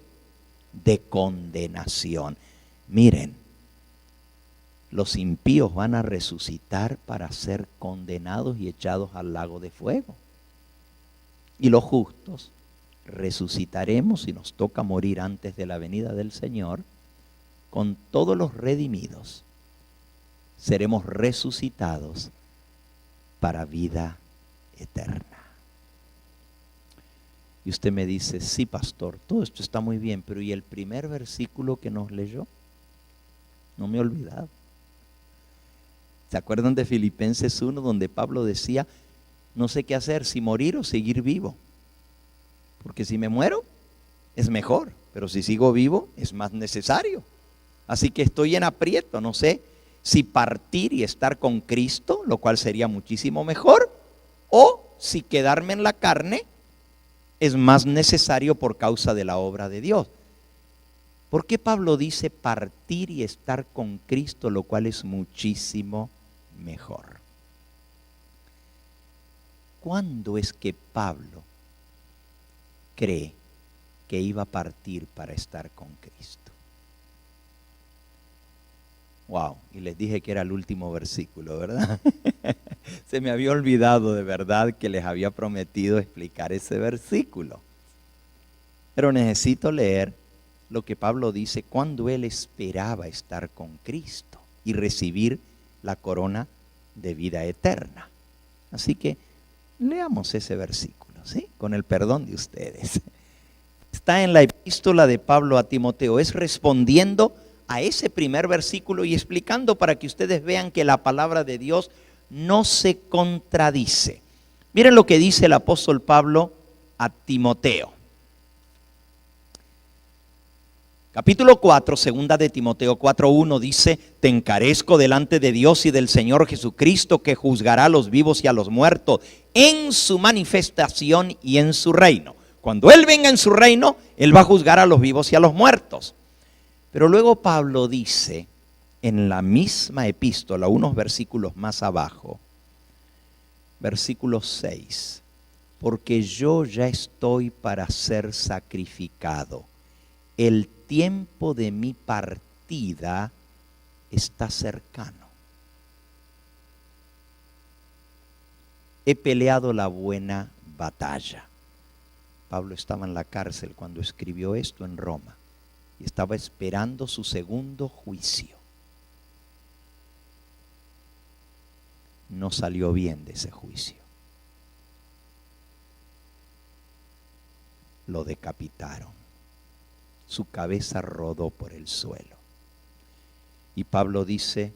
De condenación. Miren, los impíos van a resucitar para ser condenados y echados al lago de fuego. Y los justos resucitaremos, si nos toca morir antes de la venida del Señor, con todos los redimidos. Seremos resucitados para vida eterna. Y usted me dice, sí, pastor, todo esto está muy bien, pero ¿y el primer versículo que nos leyó? No me he olvidado. ¿Se acuerdan de Filipenses 1, donde Pablo decía, no sé qué hacer, si morir o seguir vivo? Porque si me muero, es mejor, pero si sigo vivo, es más necesario. Así que estoy en aprieto, no sé si partir y estar con Cristo, lo cual sería muchísimo mejor, o si quedarme en la carne, es más necesario por causa de la obra de Dios. ¿Por qué Pablo dice partir y estar con Cristo, lo cual es muchísimo mejor? ¿Cuándo es que Pablo cree que iba a partir para estar con Cristo? Wow, y les dije que era el último versículo, ¿verdad? Se me había olvidado de verdad que les había prometido explicar ese versículo. Pero necesito leer lo que Pablo dice cuando él esperaba estar con Cristo y recibir la corona de vida eterna. Así que leamos ese versículo, ¿sí? Con el perdón de ustedes. Está en la epístola de Pablo a Timoteo. Es respondiendo a ese primer versículo y explicando para que ustedes vean que la palabra de Dios no se contradice. Miren lo que dice el apóstol Pablo a Timoteo. Capítulo 4, segunda de Timoteo 4:1 dice, te encarezco delante de Dios y del Señor Jesucristo, que juzgará a los vivos y a los muertos en su manifestación y en su reino. Cuando Él venga en su reino, Él va a juzgar a los vivos y a los muertos. Pero luego Pablo dice en la misma epístola, unos versículos más abajo, versículo 6, porque yo ya estoy para ser sacrificado. El tiempo de mi partida está cercano. He peleado la buena batalla. Pablo estaba en la cárcel cuando escribió esto en Roma y estaba esperando su segundo juicio. No salió bien de ese juicio. Lo decapitaron. Su cabeza rodó por el suelo. Y Pablo dice,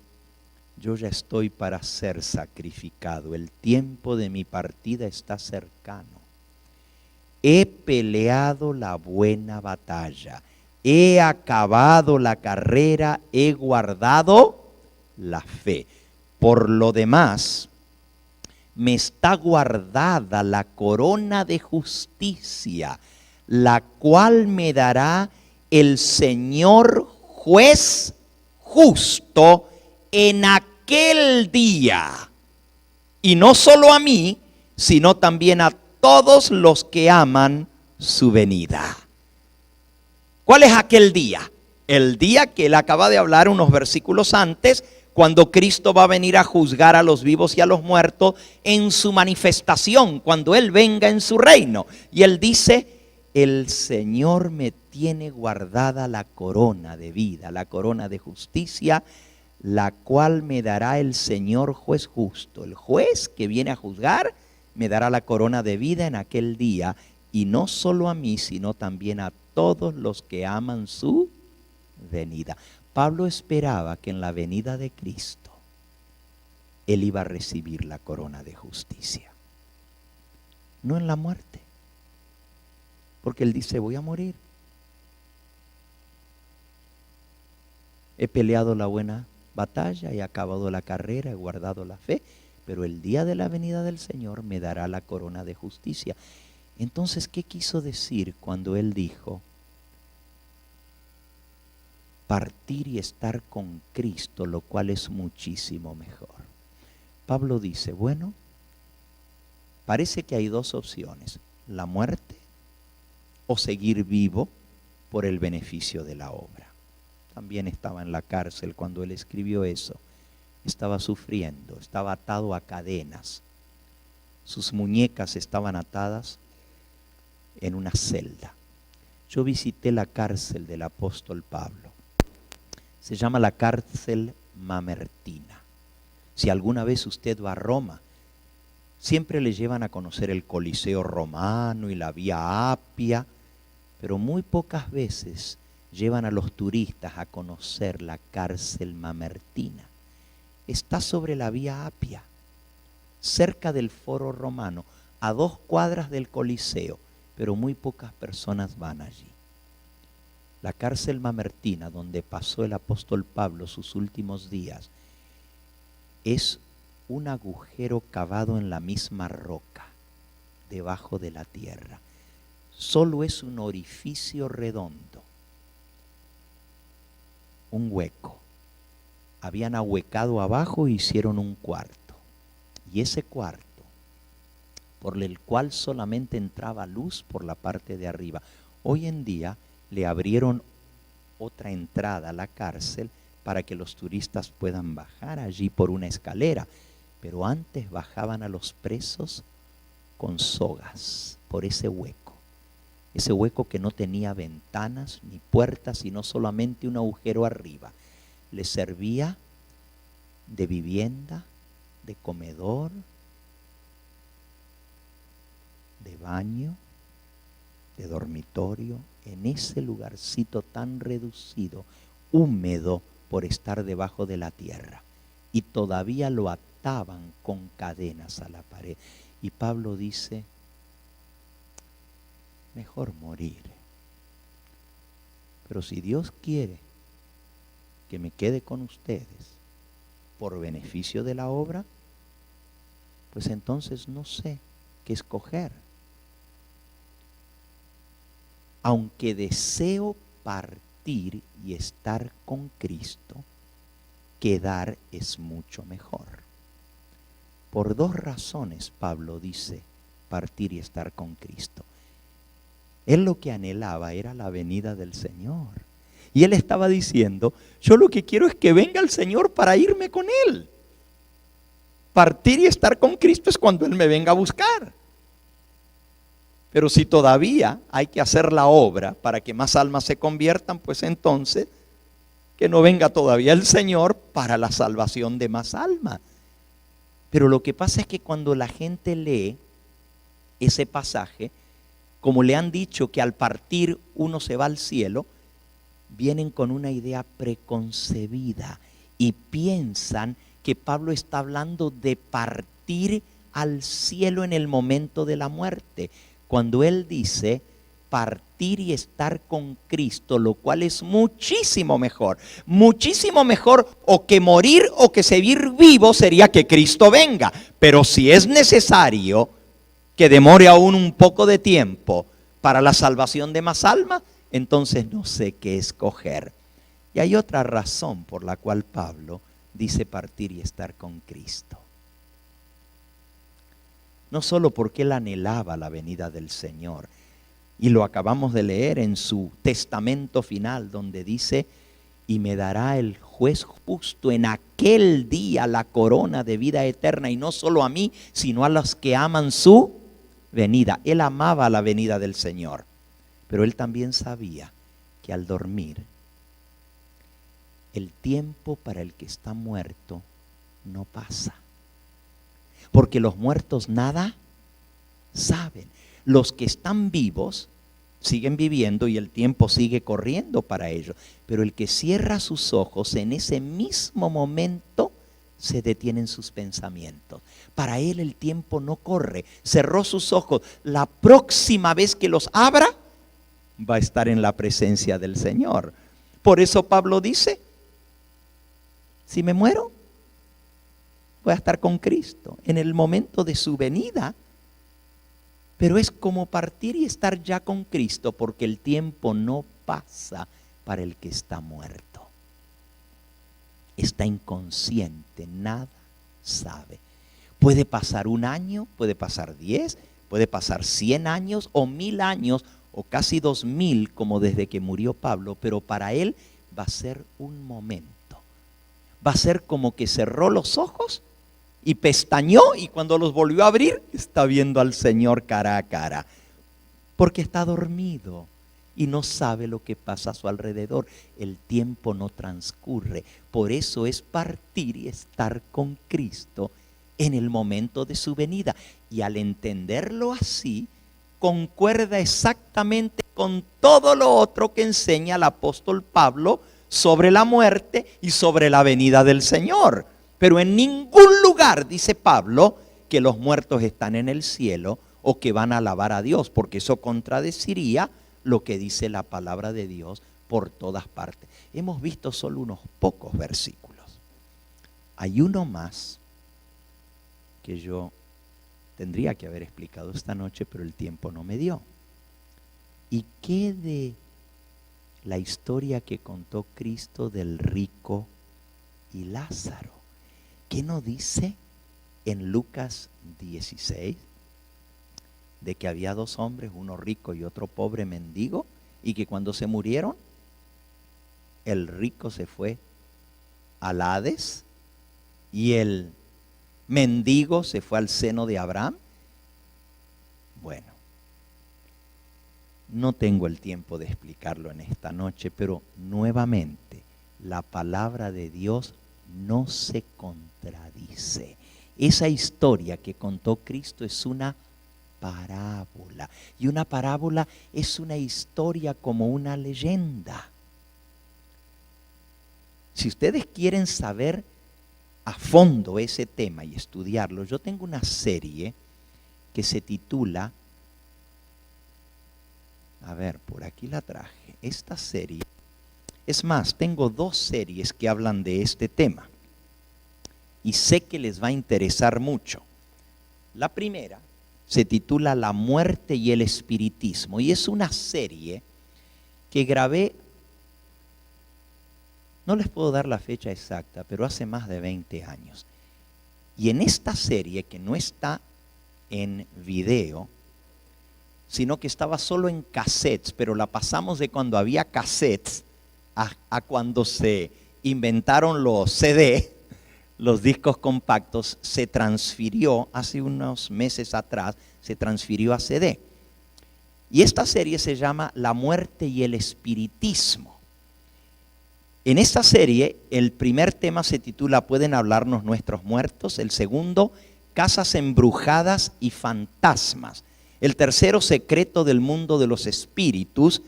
yo ya estoy para ser sacrificado. El tiempo de mi partida está cercano. He peleado la buena batalla. He acabado la carrera. He guardado la fe. Por lo demás, me está guardada la corona de justicia, la cual me dará el Señor juez justo en aquel día. Y no solo a mí, sino también a todos los que aman su venida. ¿Cuál es aquel día? El día que él acaba de hablar unos versículos antes, cuando Cristo va a venir a juzgar a los vivos y a los muertos en su manifestación, cuando Él venga en su reino. Y Él dice, el Señor me tiene guardada la corona de vida, la corona de justicia, la cual me dará el Señor juez justo. El juez que viene a juzgar me dará la corona de vida en aquel día, y no solo a mí, sino también a todos los que aman su venida. Pablo esperaba que en la venida de Cristo él iba a recibir la corona de justicia. No en la muerte, porque él dice, voy a morir. He peleado la buena batalla, he acabado la carrera, he guardado la fe, pero el día de la venida del Señor me dará la corona de justicia. Entonces, ¿qué quiso decir cuando él dijo, partir y estar con Cristo, lo cual es muchísimo mejor? Pablo dice, bueno, parece que hay dos opciones, la muerte o seguir vivo por el beneficio de la obra. También estaba en la cárcel cuando él escribió eso, estaba sufriendo, estaba atado a cadenas, sus muñecas estaban atadas en una celda. Yo visité la cárcel del apóstol Pablo, se llama la cárcel Mamertina. Si alguna vez usted va a Roma, siempre le llevan a conocer el Coliseo romano y la Vía Apia, pero muy pocas veces llevan a los turistas a conocer la cárcel Mamertina. Está sobre la Vía Apia, cerca del Foro Romano, a 2 cuadras del Coliseo, pero muy pocas personas van allí. La cárcel Mamertina, donde pasó el apóstol Pablo sus últimos días, es un agujero cavado en la misma roca, debajo de la tierra. Solo es un orificio redondo, un hueco. Habían ahuecado abajo e hicieron un cuarto. Y ese cuarto, por el cual solamente entraba luz por la parte de arriba, hoy en día le abrieron otra entrada a la cárcel para que los turistas puedan bajar allí por una escalera. Pero antes bajaban a los presos con sogas por ese hueco que no tenía ventanas ni puertas, sino solamente un agujero arriba. Les servía de vivienda, de comedor, de baño, de dormitorio, en ese lugarcito tan reducido, húmedo por estar debajo de la tierra. Y todavía lo ataban con cadenas a la pared. Y Pablo dice, mejor morir. Pero si Dios quiere que me quede con ustedes por beneficio de la obra, pues entonces no sé qué escoger. Aunque deseo partir y estar con Cristo, quedar es mucho mejor. Por 2 razones Pablo dice partir y estar con Cristo. Él lo que anhelaba era la venida del Señor. Y él estaba diciendo, yo lo que quiero es que venga el Señor para irme con Él. Partir y estar con Cristo es cuando Él me venga a buscar. Pero si todavía hay que hacer la obra para que más almas se conviertan, pues entonces que no venga todavía el Señor para la salvación de más almas. Pero lo que pasa es que cuando la gente lee ese pasaje, como le han dicho que al partir uno se va al cielo, vienen con una idea preconcebida y piensan que Pablo está hablando de partir al cielo en el momento de la muerte. Cuando él dice partir y estar con Cristo, lo cual es muchísimo mejor o que morir o que seguir vivo sería que Cristo venga. Pero si es necesario que demore aún un poco de tiempo para la salvación de más almas, entonces no sé qué escoger. Y hay otra razón por la cual Pablo dice partir y estar con Cristo. No solo porque él anhelaba la venida del Señor, y lo acabamos de leer en su testamento final, donde dice, y me dará el juez justo en aquel día la corona de vida eterna, y no solo a mí, sino a los que aman su venida. Él amaba la venida del Señor, pero él también sabía que al dormir, el tiempo para el que está muerto no pasa. Porque los muertos nada saben. Los que están vivos siguen viviendo y el tiempo sigue corriendo para ellos. Pero el que cierra sus ojos en ese mismo momento se detienen sus pensamientos. Para él el tiempo no corre. Cerró sus ojos. La próxima vez que los abra, va a estar en la presencia del Señor. Por eso Pablo dice, si me muero, voy a estar con Cristo en el momento de su venida. Pero es como partir y estar ya con Cristo, porque el tiempo no pasa para el que está muerto. Está inconsciente, nada sabe. Puede pasar un año, puede pasar 10, puede pasar 100 años o 1000 años o casi 2000, como desde que murió Pablo, pero para él va a ser un momento. Va a ser como que cerró los ojos y pestañó, y cuando los volvió a abrir, está viendo al Señor cara a cara. Porque está dormido y no sabe lo que pasa a su alrededor. El tiempo no transcurre. Por eso es partir y estar con Cristo en el momento de su venida. Y al entenderlo así, concuerda exactamente con todo lo otro que enseña el apóstol Pablo sobre la muerte y sobre la venida del Señor. Pero en ningún lugar dice Pablo que los muertos están en el cielo o que van a alabar a Dios, porque eso contradeciría lo que dice la palabra de Dios por todas partes. Hemos visto solo unos pocos versículos. Hay uno más que yo tendría que haber explicado esta noche, pero el tiempo no me dio. ¿Y qué de la historia que contó Cristo del rico y Lázaro? ¿Qué no dice en Lucas 16? De que había dos hombres, uno rico y otro pobre mendigo, y que cuando se murieron, el rico se fue al Hades y el mendigo se fue al seno de Abraham. Bueno, no tengo el tiempo de explicarlo en esta noche, pero nuevamente la palabra de Dios no se contradice. Esa historia que contó Cristo es una parábola, y una parábola es una historia como una leyenda. Si ustedes quieren saber a fondo ese tema y estudiarlo, yo tengo una serie que se titula, a ver, por aquí la traje, esta serie, es más, tengo dos series que hablan de este tema y sé que les va a interesar mucho. La primera se titula La muerte y el espiritismo, y es una serie que grabé, no les puedo dar la fecha exacta, pero hace más de 20 años. Y en esta serie, que no está en video, sino que estaba solo en cassettes, pero la pasamos de cuando había cassettes a cuando se inventaron los CD, los discos compactos, se transfirió hace unos meses atrás, se transfirió a CD. Y esta serie se llama La muerte y el espiritismo. En esta serie, el primer tema se titula ¿Pueden hablarnos nuestros muertos? El segundo, Casas embrujadas y fantasmas. El tercero, Secreto del mundo de los espíritus.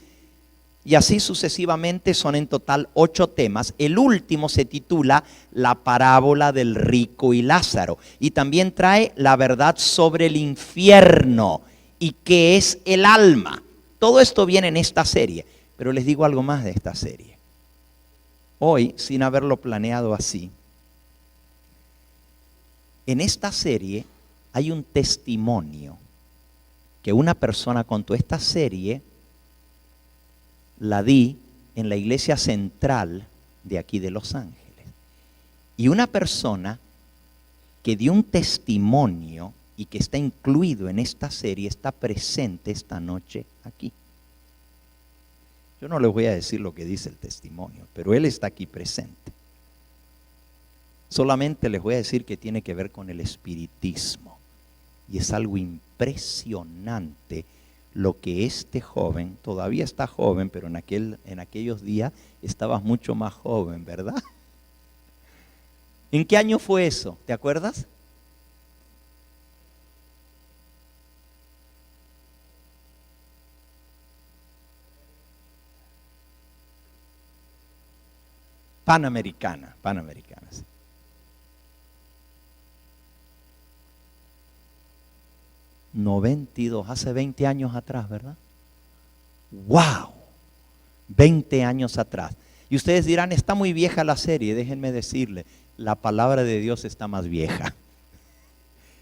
Y así sucesivamente, son en total 8 temas. El último se titula La parábola del rico y Lázaro. Y también trae la verdad sobre el infierno y qué es el alma. Todo esto viene en esta serie. Pero les digo algo más de esta serie. Hoy, sin haberlo planeado así, en esta serie hay un testimonio que una persona contó. Esta serie la di en la iglesia central de aquí de Los Ángeles. Y una persona que dio un testimonio y que está incluido en esta serie está presente esta noche aquí. Yo no les voy a decir lo que dice el testimonio, pero él está aquí presente. Solamente les voy a decir que tiene que ver con el espiritismo. Y es algo impresionante lo que este joven, todavía está joven, pero en aquellos días estabas mucho más joven, ¿verdad? ¿En qué año fue eso? ¿Te acuerdas? Panamericana, sí. 92, hace 20 años atrás, ¿verdad? ¡Wow! 20 años atrás. Y ustedes dirán, está muy vieja la serie. Déjenme decirle, la palabra de Dios está más vieja.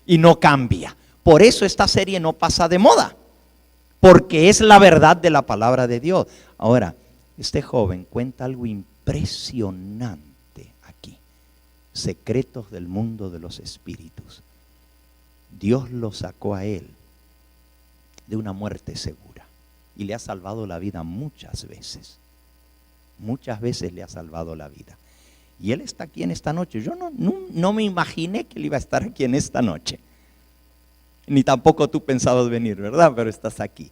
Y no cambia. Por eso esta serie no pasa de moda. Porque es la verdad de la palabra de Dios. Ahora, este joven cuenta algo impresionante aquí. Secretos del mundo de los espíritus. Dios lo sacó a él de una muerte segura y le ha salvado la vida muchas veces. Muchas veces le ha salvado la vida. Y él está aquí en esta noche. Yo no me imaginé que él iba a estar aquí en esta noche. Ni tampoco tú pensabas venir, ¿verdad? Pero estás aquí.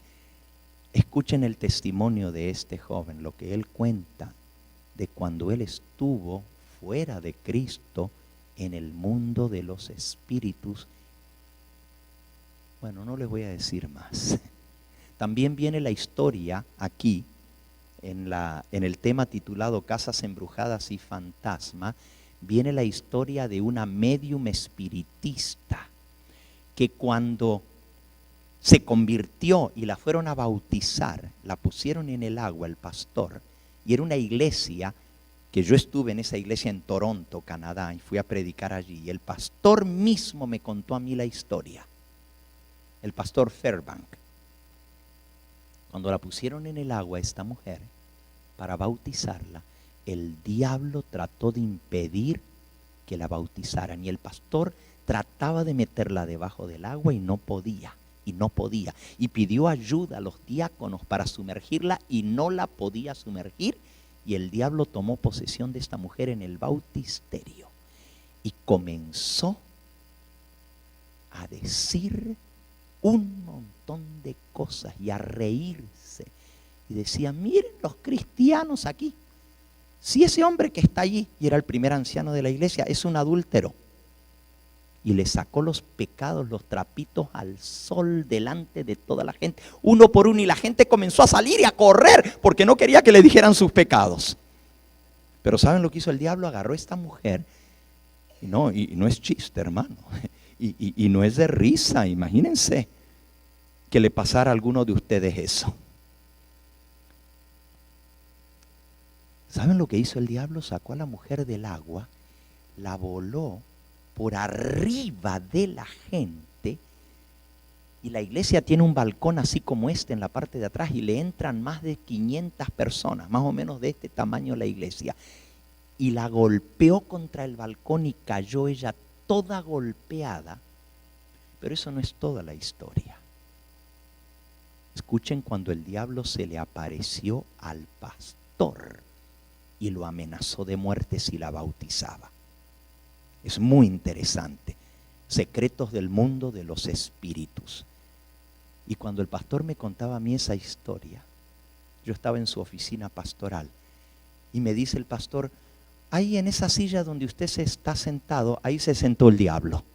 Escuchen el testimonio de este joven, lo que él cuenta de cuando él estuvo fuera de Cristo en el mundo de los espíritus. Bueno, no les voy a decir más. También viene la historia aquí, en el tema titulado Casas Embrujadas y Fantasma, viene la historia de una médium espiritista que cuando se convirtió y la fueron a bautizar, la pusieron en el agua el pastor, y era una iglesia que yo estuve en esa iglesia en Toronto, Canadá, y fui a predicar allí, y el pastor mismo me contó a mí la historia. El pastor Fairbank, cuando la pusieron en el agua a esta mujer para bautizarla, el diablo trató de impedir que la bautizaran y el pastor trataba de meterla debajo del agua y no podía, y pidió ayuda a los diáconos para sumergirla y no la podía sumergir, y el diablo tomó posesión de esta mujer en el bautisterio y comenzó a decir un montón de cosas y a reírse. Y decía, miren los cristianos aquí. Si ese hombre que está allí, y era el primer anciano de la iglesia, es un adúltero. Y le sacó los pecados, los trapitos al sol delante de toda la gente, uno por uno, y la gente comenzó a salir y a correr porque no quería que le dijeran sus pecados. Pero ¿saben lo que hizo el diablo? Agarró a esta mujer, y no es chiste, hermano. Y no es de risa, imagínense que le pasara a alguno de ustedes eso. ¿Saben lo que hizo el diablo? Sacó a la mujer del agua, la voló por arriba de la gente, y la iglesia tiene un balcón así como este en la parte de atrás, y le entran más de 500 personas, más o menos de este tamaño la iglesia, y la golpeó contra el balcón y cayó ella toda golpeada. Pero eso no es toda la historia. Escuchen cuando el diablo se le apareció al pastor y lo amenazó de muerte si la bautizaba. Es muy interesante. Secretos del mundo de los espíritus. Y cuando el pastor me contaba a mí esa historia, yo estaba en su oficina pastoral y me dice el pastor, ahí en esa silla donde usted se está sentado, ahí se sentó el diablo.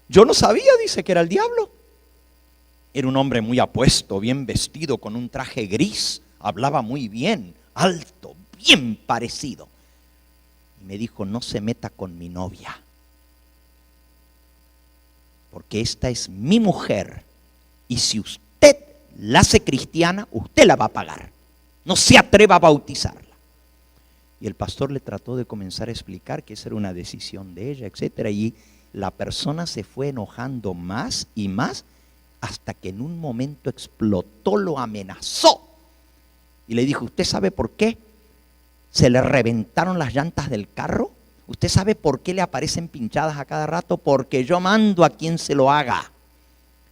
Yo no sabía, dice, que era el diablo. Era un hombre muy apuesto, bien vestido, con un traje gris, hablaba muy bien, alto, bien parecido. Y me dijo, no se meta con mi novia, porque esta es mi mujer, y si usted la hace cristiana, usted la va a pagar. No se atreva a bautizarla. Y el pastor le trató de comenzar a explicar que esa era una decisión de ella, etcétera. Y la persona se fue enojando más y más, hasta que en un momento explotó, lo amenazó. Y le dijo, ¿usted sabe por qué se le reventaron las llantas del carro? ¿Usted sabe por qué le aparecen pinchadas a cada rato? Porque yo mando a quien se lo haga.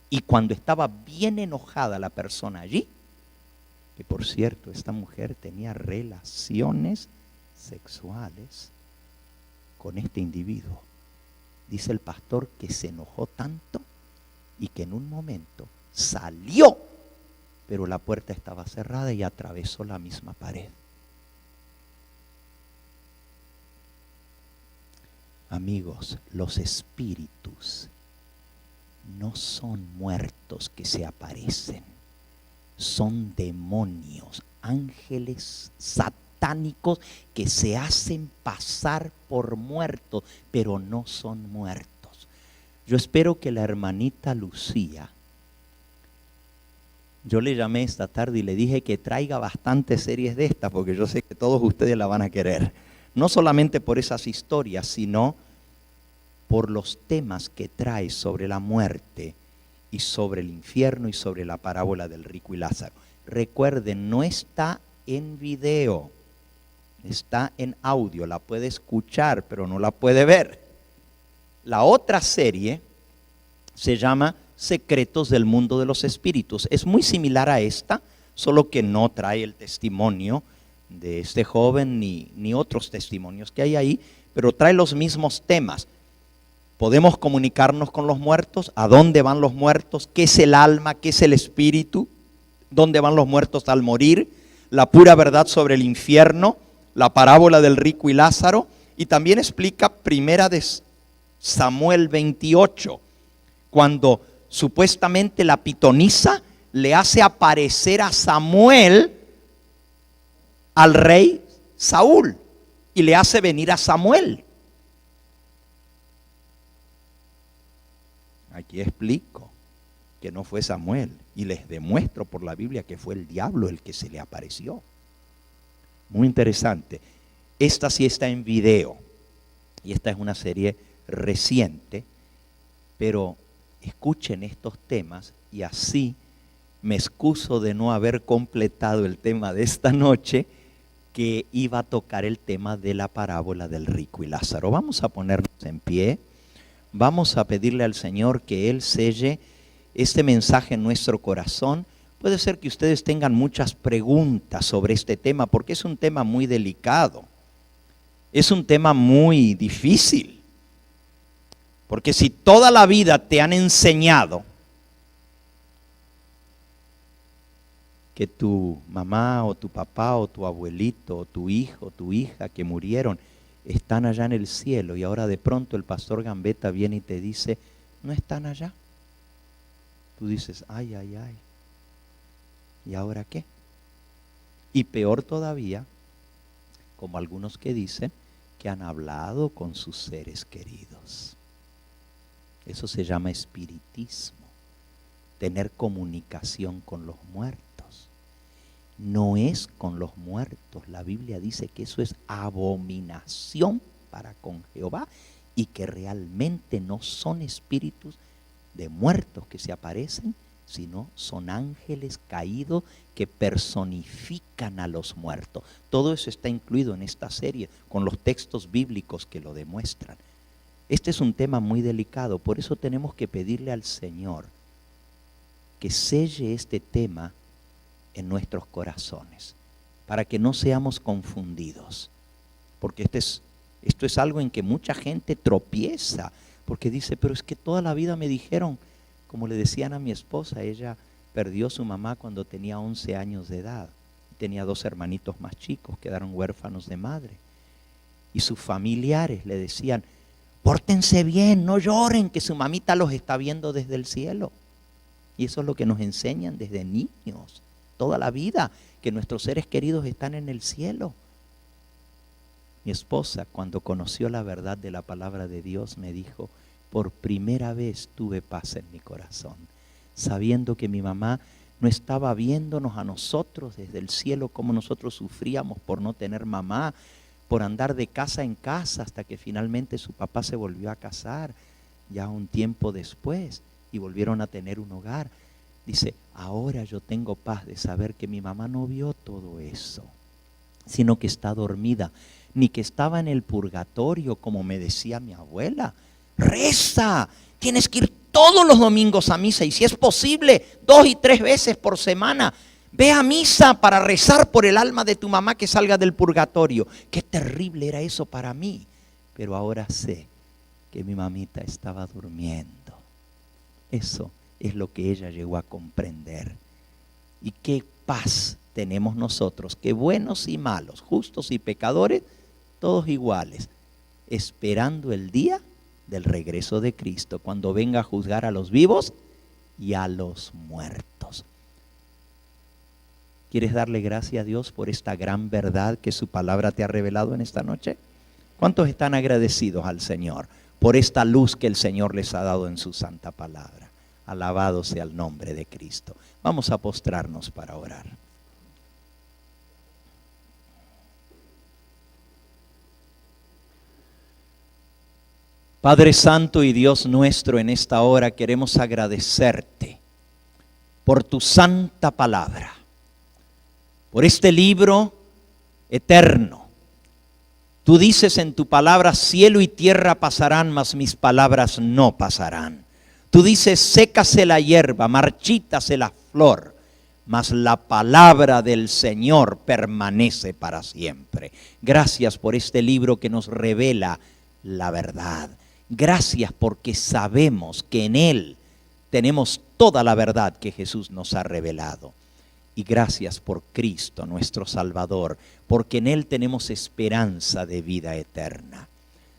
Y cuando estaba bien enojada la persona allí, que por cierto, esta mujer tenía relaciones sexuales con este individuo, dice el pastor que se enojó tanto y que en un momento salió, pero la puerta estaba cerrada y atravesó la misma pared. Amigos, los espíritus no son muertos que se aparecen, son demonios, ángeles satánicos satánicos que se hacen pasar por muertos, pero no son muertos. Yo espero que la hermanita Lucía, yo le llamé esta tarde y le dije que traiga bastantes series de estas, porque yo sé que todos ustedes la van a querer. No solamente por esas historias, sino por los temas que trae sobre la muerte y sobre el infierno y sobre la parábola del rico y Lázaro. Recuerden, no está en video, está en audio, la puede escuchar, pero no la puede ver. La otra serie se llama Secretos del Mundo de los Espíritus. Es muy similar a esta, solo que no trae el testimonio de este joven ni otros testimonios que hay ahí, pero trae los mismos temas. Podemos comunicarnos con los muertos, a dónde van los muertos, qué es el alma, qué es el espíritu, dónde van los muertos al morir, la pura verdad sobre el infierno, la parábola del rico y Lázaro, y también explica primera de Samuel 28, cuando supuestamente la pitonisa le hace aparecer a Samuel al rey Saúl y le hace venir a Samuel. Aquí explico que no fue Samuel y les demuestro por la Biblia que fue el diablo el que se le apareció. Muy interesante. Esta sí está en video y esta es una serie reciente, pero escuchen estos temas y así me excuso de no haber completado el tema de esta noche, que iba a tocar el tema de la parábola del rico y Lázaro. Vamos a ponernos en pie. Vamos a pedirle al Señor que Él selle este mensaje en nuestro corazón. Puede ser que ustedes tengan muchas preguntas sobre este tema, porque es un tema muy delicado. Es un tema muy difícil. Porque si toda la vida te han enseñado que tu mamá o tu papá o tu abuelito o tu hijo o tu hija que murieron están allá en el cielo, y ahora de pronto el pastor Gambetta viene y te dice, no están allá. Tú dices, ay, ay, ay. ¿Y ahora qué? Y peor todavía, como algunos que dicen que han hablado con sus seres queridos. Eso se llama espiritismo, tener comunicación con los muertos. No es con los muertos. La Biblia dice que eso es abominación para con Jehová y que realmente no son espíritus de muertos que se aparecen, sino son ángeles caídos que personifican a los muertos. Todo eso está incluido en esta serie con los textos bíblicos que lo demuestran. Este es un tema muy delicado, por eso tenemos que pedirle al Señor que selle este tema en nuestros corazones, para que no seamos confundidos, porque esto es algo en que mucha gente tropieza, porque dice, pero es que toda la vida me dijeron, como le decían a mi esposa, ella perdió a su mamá cuando tenía 11 años de edad, tenía 2 hermanitos más chicos, quedaron huérfanos de madre, y sus familiares le decían, pórtense bien, no lloren, que su mamita los está viendo desde el cielo. Y eso es lo que nos enseñan desde niños, toda la vida, que nuestros seres queridos están en el cielo. Mi esposa, cuando conoció la verdad de la palabra de Dios, me dijo, por primera vez tuve paz en mi corazón, sabiendo que mi mamá no estaba viéndonos a nosotros desde el cielo, como nosotros sufríamos por no tener mamá, por andar de casa en casa, hasta que finalmente su papá se volvió a casar, ya un tiempo después, y volvieron a tener un hogar. Dice, ahora yo tengo paz de saber que mi mamá no vio todo eso, sino que está dormida, ni que estaba en el purgatorio, como me decía mi abuela. Reza, tienes que ir todos los domingos a misa, y si es posible, 2 y 3 veces por semana. Ve a misa para rezar por el alma de tu mamá que salga del purgatorio. Qué terrible era eso para mí, pero ahora sé que mi mamita estaba durmiendo. Eso es lo que ella llegó a comprender. Y qué paz tenemos nosotros, que buenos y malos, justos y pecadores, todos iguales, esperando el día del regreso de Cristo, cuando venga a juzgar a los vivos y a los muertos. ¿Quieres darle gracias a Dios por esta gran verdad que su palabra te ha revelado en esta noche? ¿Cuántos están agradecidos al Señor por esta luz que el Señor les ha dado en su santa palabra? Alabado sea el nombre de Cristo. Vamos a postrarnos para orar. Padre Santo y Dios nuestro, en esta hora queremos agradecerte por tu santa palabra, por este libro eterno. Tú dices en tu palabra, cielo y tierra pasarán, mas mis palabras no pasarán. Tú dices, sécase la hierba, marchítase la flor, mas la palabra del Señor permanece para siempre. Gracias por este libro que nos revela la verdad. Gracias porque sabemos que en Él tenemos toda la verdad que Jesús nos ha revelado. Y gracias por Cristo, nuestro Salvador, porque en Él tenemos esperanza de vida eterna.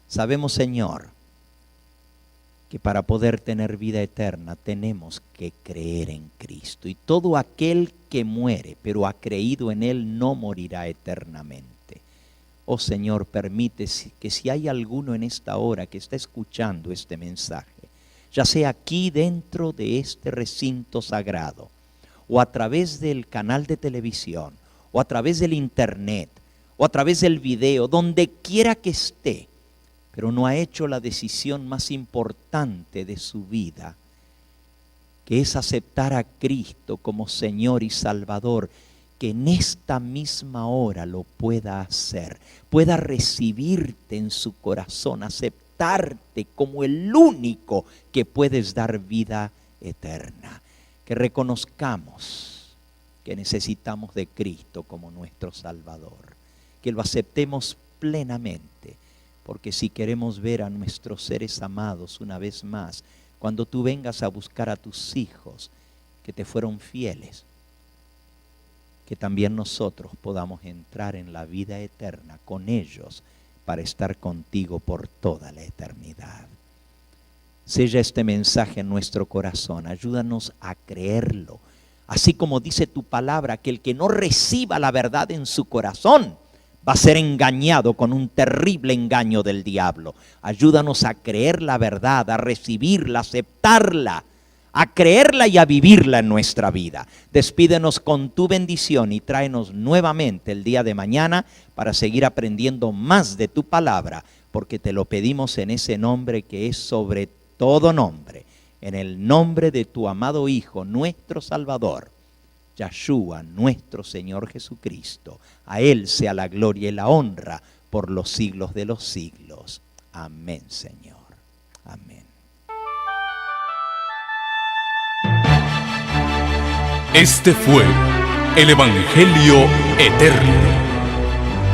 Sabemos, Señor, que para poder tener vida eterna tenemos que creer en Cristo. Y todo aquel que muere, pero ha creído en Él, no morirá eternamente. Oh Señor, permite que si hay alguno en esta hora que está escuchando este mensaje, ya sea aquí dentro de este recinto sagrado, o a través del canal de televisión, o a través del internet, o a través del video, donde quiera que esté, pero no ha hecho la decisión más importante de su vida, que es aceptar a Cristo como Señor y Salvador, que en esta misma hora lo pueda hacer, pueda recibirte en su corazón, aceptarte como el único que puedes dar vida eterna. Que reconozcamos que necesitamos de Cristo como nuestro Salvador, que lo aceptemos plenamente, porque si queremos ver a nuestros seres amados una vez más, cuando tú vengas a buscar a tus hijos que te fueron fieles, que también nosotros podamos entrar en la vida eterna con ellos para estar contigo por toda la eternidad. Sella este mensaje en nuestro corazón, ayúdanos a creerlo. Así como dice tu palabra, que el que no reciba la verdad en su corazón va a ser engañado con un terrible engaño del diablo. Ayúdanos a creer la verdad, a recibirla, a aceptarla, a creerla y a vivirla en nuestra vida. Despídenos con tu bendición y tráenos nuevamente el día de mañana para seguir aprendiendo más de tu palabra, porque te lo pedimos en ese nombre que es sobre todo nombre, en el nombre de tu amado Hijo, nuestro Salvador, Yahshua, nuestro Señor Jesucristo. A Él sea la gloria y la honra por los siglos de los siglos. Amén, Señor. Amén. Este fue el Evangelio Eterno,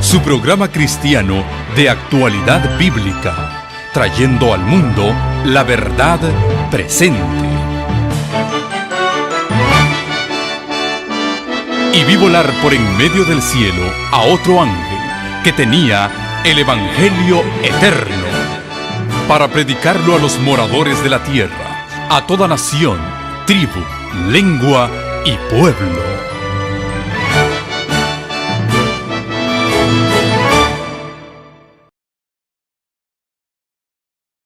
su programa cristiano de actualidad bíblica, trayendo al mundo la verdad presente. Y vi volar por en medio del cielo a otro ángel que tenía el Evangelio Eterno, para predicarlo a los moradores de la tierra, a toda nación, tribu, lengua y pueblo.